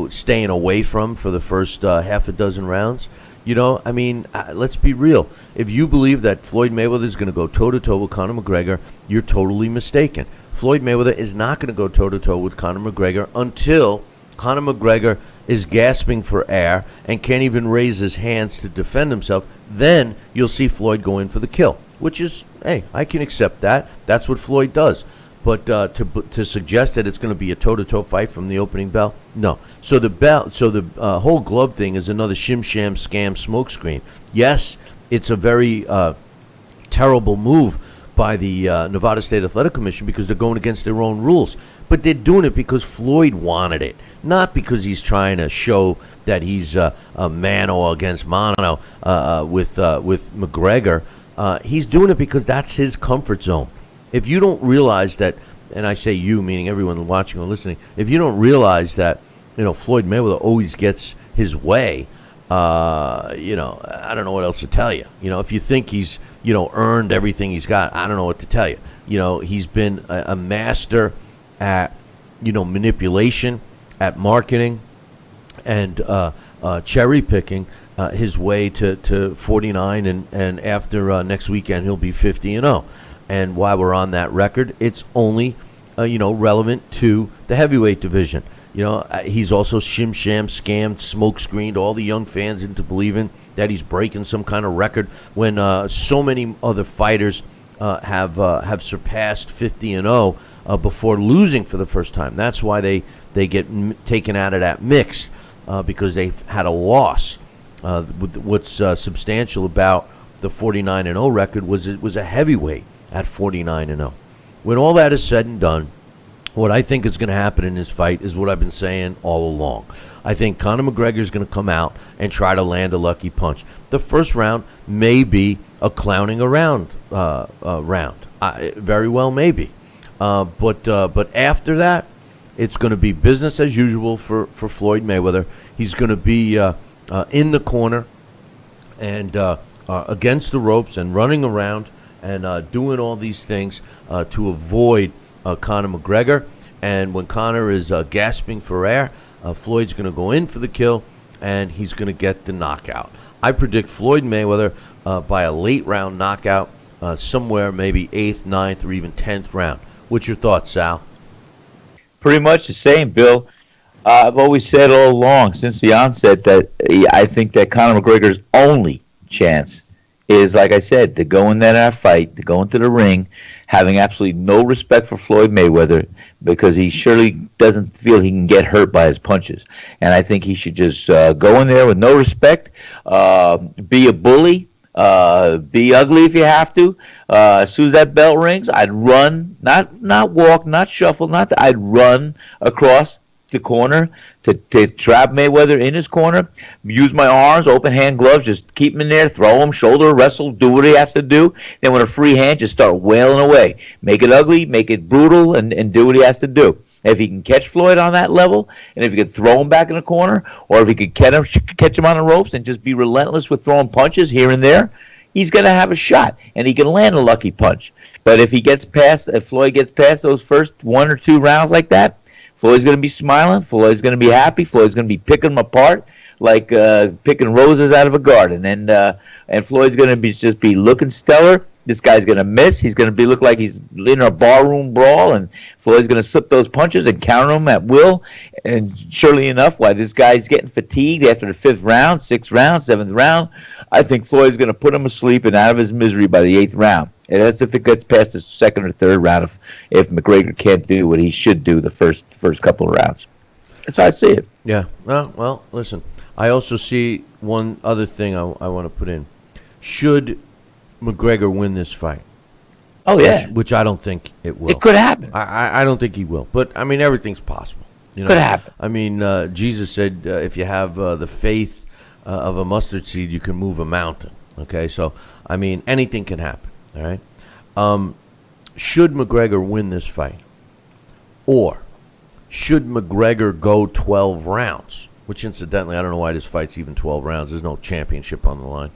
staying away from for the first half a dozen rounds. Let's be real. If you believe that Floyd Mayweather is going to go toe-to-toe with Conor McGregor, you're totally mistaken. Floyd Mayweather is not going to go toe-to-toe with Conor McGregor until Conor McGregor is gasping for air and can't even raise his hands to defend himself. Then you'll see Floyd go in for the kill, which is, hey, I can accept that. That's what Floyd does. But to suggest that it's going to be a toe-to-toe fight from the opening bell, no. So the whole glove thing is another shim-sham scam smokescreen. Yes, it's a very terrible move by the Nevada State Athletic Commission because they're going against their own rules. But they're doing it because Floyd wanted it, not because he's trying to show that he's a mano against mano with McGregor. He's doing it because that's his comfort zone. If you don't realize that, and I say you, meaning everyone watching or listening, if you don't realize that, Floyd Mayweather always gets his way, I don't know what else to tell you. If you think he's, earned everything he's got, I don't know what to tell you. He's been a master at, manipulation, at marketing, and cherry picking his way to 49, and after next weekend he'll be 50-0. And while we're on that record, it's only, relevant to the heavyweight division. He's also shim-sham, scammed, smoke-screened all the young fans into believing that he's breaking some kind of record when so many other fighters have surpassed 50-0 before losing for the first time. That's why they get taken out of that mix because they've had a loss. What's substantial about the 49-0 record was a heavyweight at 49-0. When all that is said and done, what I think is going to happen in this fight is what I've been saying all along. I think Conor McGregor is going to come out and try to land a lucky punch. The first round may be a clowning around round. Very well, maybe. But after that, it's going to be business as usual for Floyd Mayweather. He's going to be in the corner and against the ropes and running around and doing all these things to avoid Conor McGregor. And when Conor is gasping for air, Floyd's going to go in for the kill, and he's going to get the knockout. I predict Floyd Mayweather by a late round knockout, somewhere maybe 8th, 9th, or even 10th round. What's your thoughts, Sal? Pretty much the same, Bill. I've always said all along, since the onset, that I think that Conor McGregor's only chance is, like I said, to go in that fight, to go into the ring, having absolutely no respect for Floyd Mayweather, because he surely doesn't feel he can get hurt by his punches. And I think he should just go in there with no respect, be a bully, be ugly if you have to. As soon as that bell rings, I'd run, not walk, not shuffle, I'd run across the corner to trap Mayweather in his corner, use my arms, open hand gloves, just keep him in there, throw him, shoulder wrestle, do what he has to do. Then with a free hand, just start wailing away. Make it ugly, make it brutal, and do what he has to do. If he can catch Floyd on that level, and if he could throw him back in the corner, or if he could catch him on the ropes and just be relentless with throwing punches here and there, he's going to have a shot, and he can land a lucky punch. But if Floyd gets past those first 1 or 2 rounds like that, Floyd's going to be smiling. Floyd's going to be happy. Floyd's going to be picking them apart like picking roses out of a garden. And Floyd's going to just be looking stellar. This guy's going to miss. He's going to look like he's in a barroom brawl. And Floyd's going to slip those punches and counter them at will. And surely enough, while this guy's getting fatigued after the 5th round, 6th round, 7th round, I think Floyd's going to put him asleep and out of his misery by the 8th round. And that's if it gets past the 2nd or 3rd round, if McGregor can't do what he should do the first couple of rounds. That's how I see it. Yeah. Well, listen, I also see one other thing I want to put in. Should McGregor win this fight? Oh, yeah. Which I don't think it will. It could happen. I don't think he will. But, I mean, everything's possible. Could happen. I mean, Jesus said if you have the faith of a mustard seed, you can move a mountain. Okay? So, I mean, anything can happen. All right. Should McGregor win this fight, or should McGregor go 12 rounds? Which, incidentally, I don't know why this fight's even 12 rounds. There's no championship on the line.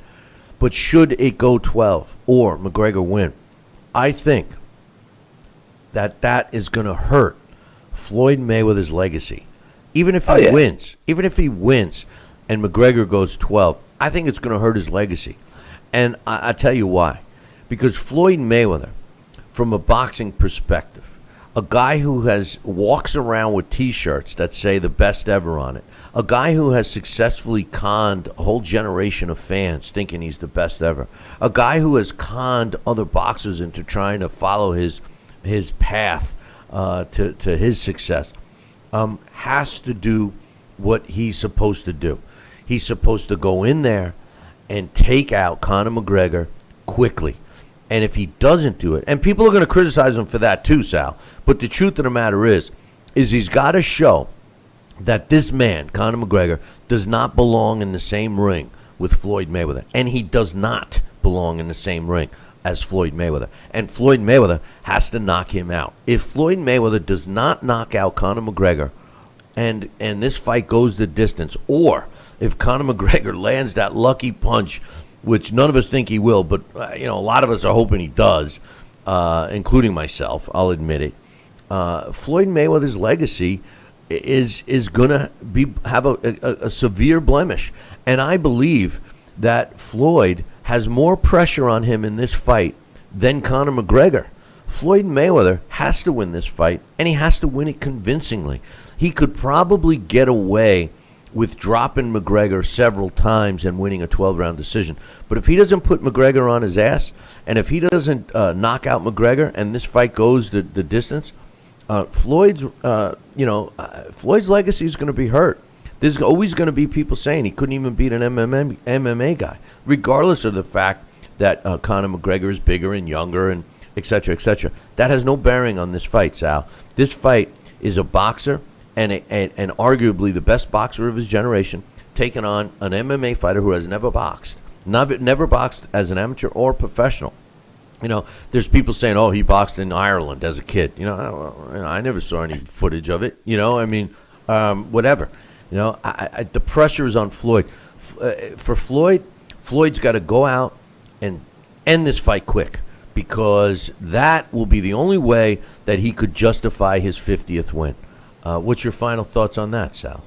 But should it go 12 or McGregor win? I think that is going to hurt Floyd Mayweather's legacy. Even if he wins, and McGregor goes 12, I think it's going to hurt his legacy. And I tell you why. Because Floyd Mayweather, from a boxing perspective, a guy who walks around with T-shirts that say the best ever on it, a guy who has successfully conned a whole generation of fans thinking he's the best ever, a guy who has conned other boxers into trying to follow his path to his success, has to do what he's supposed to do. He's supposed to go in there and take out Conor McGregor quickly. And if he doesn't do it, and people are going to criticize him for that too, Sal, but the truth of the matter is he's got to show that this man, Conor McGregor, does not belong in the same ring with Floyd Mayweather. And he does not belong in the same ring as Floyd Mayweather. And Floyd Mayweather has to knock him out. If Floyd Mayweather does not knock out Conor McGregor and this fight goes the distance, or if Conor McGregor lands that lucky punch, which none of us think he will, but a lot of us are hoping he does, including myself, I'll admit it, Floyd Mayweather's legacy is going to have a severe blemish. And I believe that Floyd has more pressure on him in this fight than Conor McGregor. Floyd Mayweather has to win this fight, and he has to win it convincingly. He could probably get away with dropping McGregor several times and winning a 12-round decision. But if he doesn't put McGregor on his ass, and if he doesn't knock out McGregor, and this fight goes the distance, Floyd's legacy is going to be hurt. There's always going to be people saying he couldn't even beat an MMA guy, regardless of the fact that Conor McGregor is bigger and younger and et cetera, et cetera. That has no bearing on this fight, Sal. This fight is a boxer and arguably the best boxer of his generation taking on an MMA fighter who has never boxed. Never boxed as an amateur or professional. You know, there's people saying, "Oh, he boxed in Ireland as a kid." You know, I never saw any footage of it. You know, I mean, whatever. You know, the pressure is on Floyd. For Floyd's got to go out and end this fight quick, because that will be the only way that he could justify his 50th win. What's your final thoughts on that, Sal?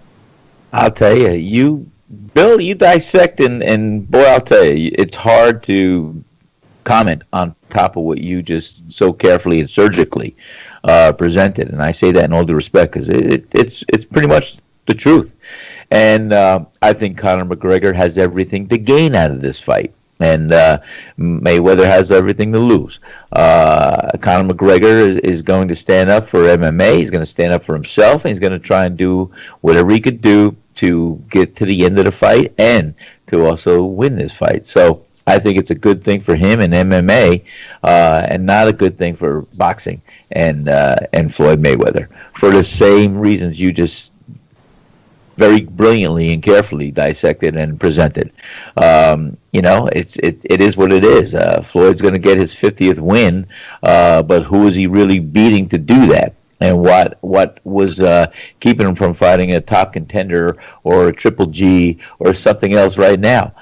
I'll tell you, Bill, you dissect, and boy, I'll tell you, it's hard to comment on top of what you just so carefully and surgically presented. And I say that in all due respect, because it's pretty much the truth. And I think Conor McGregor has everything to gain out of this fight. And Mayweather has everything to lose. Conor McGregor is going to stand up for MMA. He's going to stand up for himself, and he's going to try and do whatever he could do to get to the end of the fight and to also win this fight. So I think it's a good thing for him in MMA, and not a good thing for boxing and Floyd Mayweather, for the same reasons you just very brilliantly and carefully dissected and presented. You know, it is what it is. Floyd's going to get his 50th win, but who is he really beating to do that? And what was keeping him from fighting a top contender or a Triple G or something else right now?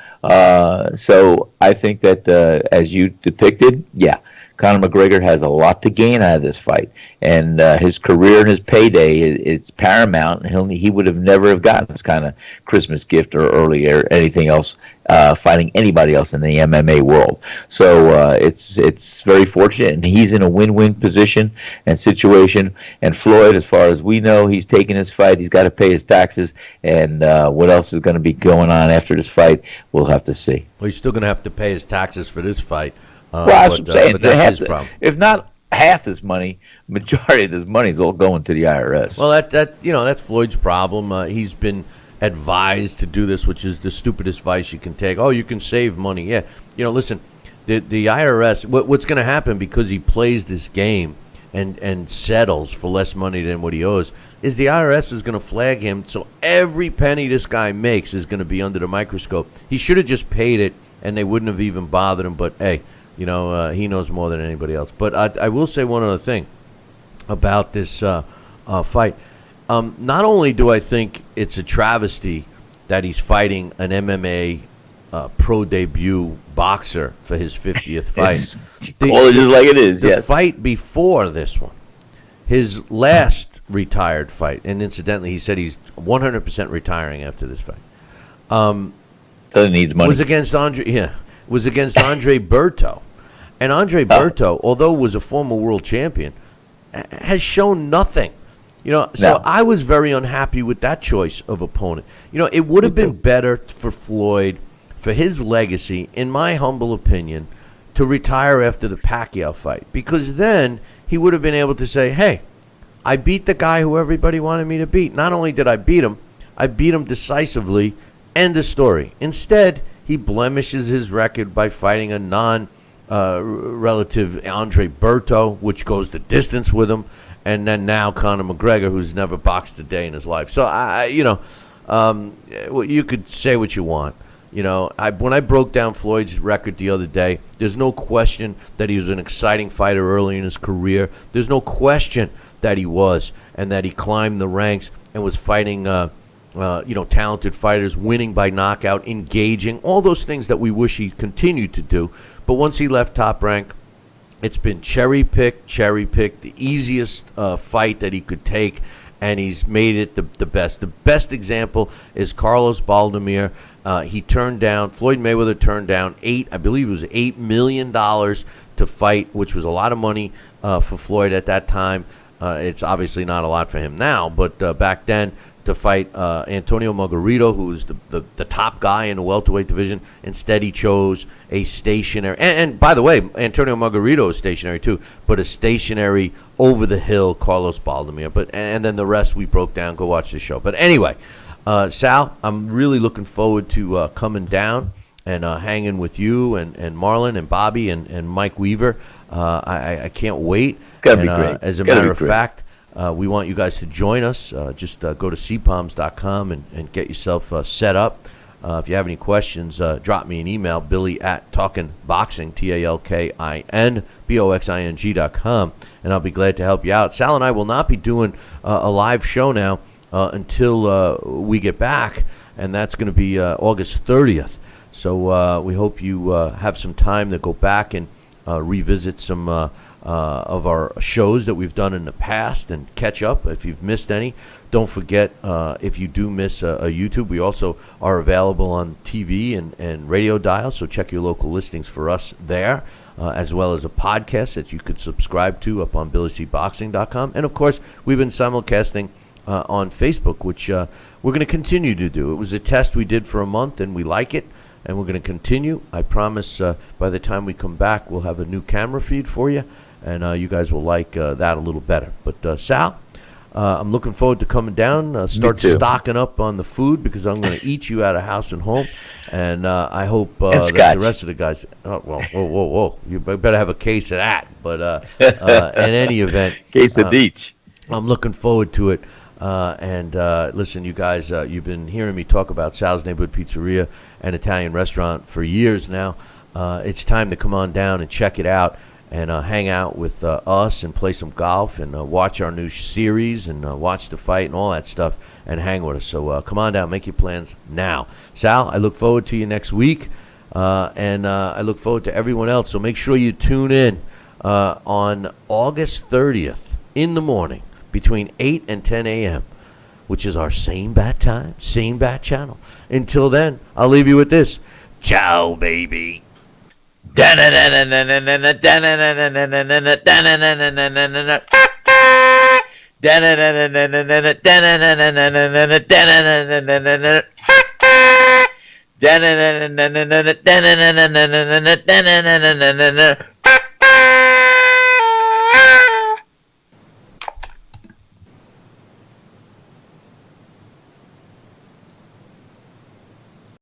So I think that, as you depicted, yeah, Conor McGregor has a lot to gain out of this fight, and his career and his payday, it's paramount. And he would have never have gotten this kind of Christmas gift or earlier anything else fighting anybody else in the MMA world. So it's very fortunate, and he's in a win-win position and situation. And Floyd, as far as we know, he's taking his fight. He's got to pay his taxes, and what else is going to be going on after this fight, we'll have to see. Well, he's still going to have to pay his taxes for this fight. Well, that's what I'm saying. But that's his problem. If not half this money, majority of this money is all going to the IRS. Well, that's Floyd's problem. He's been advised to do this, which is the stupidest advice you can take. Oh, you can save money. Yeah, listen, the IRS. What's going to happen, because he plays this game and settles for less money than what he owes, is the IRS is going to flag him. So every penny this guy makes is going to be under the microscope. He should have just paid it, and they wouldn't have even bothered him. But hey. He knows more than anybody else. But I will say one other thing about this fight. Not only do I think it's a travesty that he's fighting an MMA pro debut boxer for his 50th fight. Call it just like it is, The fight before this one, his last retired fight, and incidentally, he said he's 100% retiring after this fight. So he needs money. Was against Andre Berto. And Andre Berto, although was a former world champion, has shown nothing. So I was very unhappy with that choice of opponent. It would have been better for Floyd, for his legacy, in my humble opinion, to retire after the Pacquiao fight, because then he would have been able to say, hey, I beat the guy who everybody wanted me to beat. Not only did I beat him decisively. End of story. Instead, he blemishes his record by fighting a non-relative Andre Berto, which goes the distance with him, and then now Conor McGregor, who's never boxed a day in his life. So you could say what you want. When I broke down Floyd's record the other day, there's no question that he was an exciting fighter early in his career. There's no question that he was, and that he climbed the ranks and was fighting talented fighters, winning by knockout, engaging, all those things that we wish he continued to do. But once he left Top Rank, it's been cherry-picked, the easiest fight that he could take, and he's made it the best. The best example is Carlos Baldomir. Floyd Mayweather turned down $8 million to fight, which was a lot of money for Floyd at that time. It's obviously not a lot for him now, but back then, to fight Antonio Margarito, who was the top guy in the welterweight division. Instead, he chose a stationary, and by the way, Antonio Margarito is stationary too, but a stationary, over-the-hill Carlos Baldomir. And then the rest we broke down. Go watch the show. But anyway, Sal, I'm really looking forward to coming down and hanging with you and Marlon and Bobby and Mike Weaver. I can't wait. Gotta be great. As a Gotta matter be of great. fact, we want you guys to join us. Just go to cpalms.com and get yourself set up. If you have any questions, drop me an email, billy@talkinboxing, TALKINBOXING.com, and I'll be glad to help you out. Sal and I will not be doing a live show now until we get back, and that's going to be August 30th. So we hope you have some time to go back and revisit some of our shows that we've done in the past and catch up if you've missed any. Don't forget, if you do miss a YouTube, we also are available on TV and radio dial, so check your local listings for us there, as well as a podcast that you could subscribe to up on BillyCBoxing.com. And, of course, we've been simulcasting on Facebook, which we're going to continue to do. It was a test we did for a month, and we like it, and we're going to continue. I promise by the time we come back, we'll have a new camera feed for you, and you guys will like that a little better. But, Sal, I'm looking forward to coming down, start stocking up on the food, because I'm going to eat you out of house and home, and I hope that the rest of the guys, whoa, you better have a case of that. But in any event, case of each. I'm looking forward to it. And listen, you guys, you've been hearing me talk about Sal's Neighborhood Pizzeria and Italian restaurant for years now. It's time to come on down and check it out and hang out with us and play some golf and watch our new series and watch the fight and all that stuff and hang with us. So come on down, make your plans now. Sal, I look forward to you next week, and I look forward to everyone else. So make sure you tune in on August 30th in the morning between 8 and 10 a.m., which is our same bat time, same bat channel. Until then, I'll leave you with this. Ciao, baby.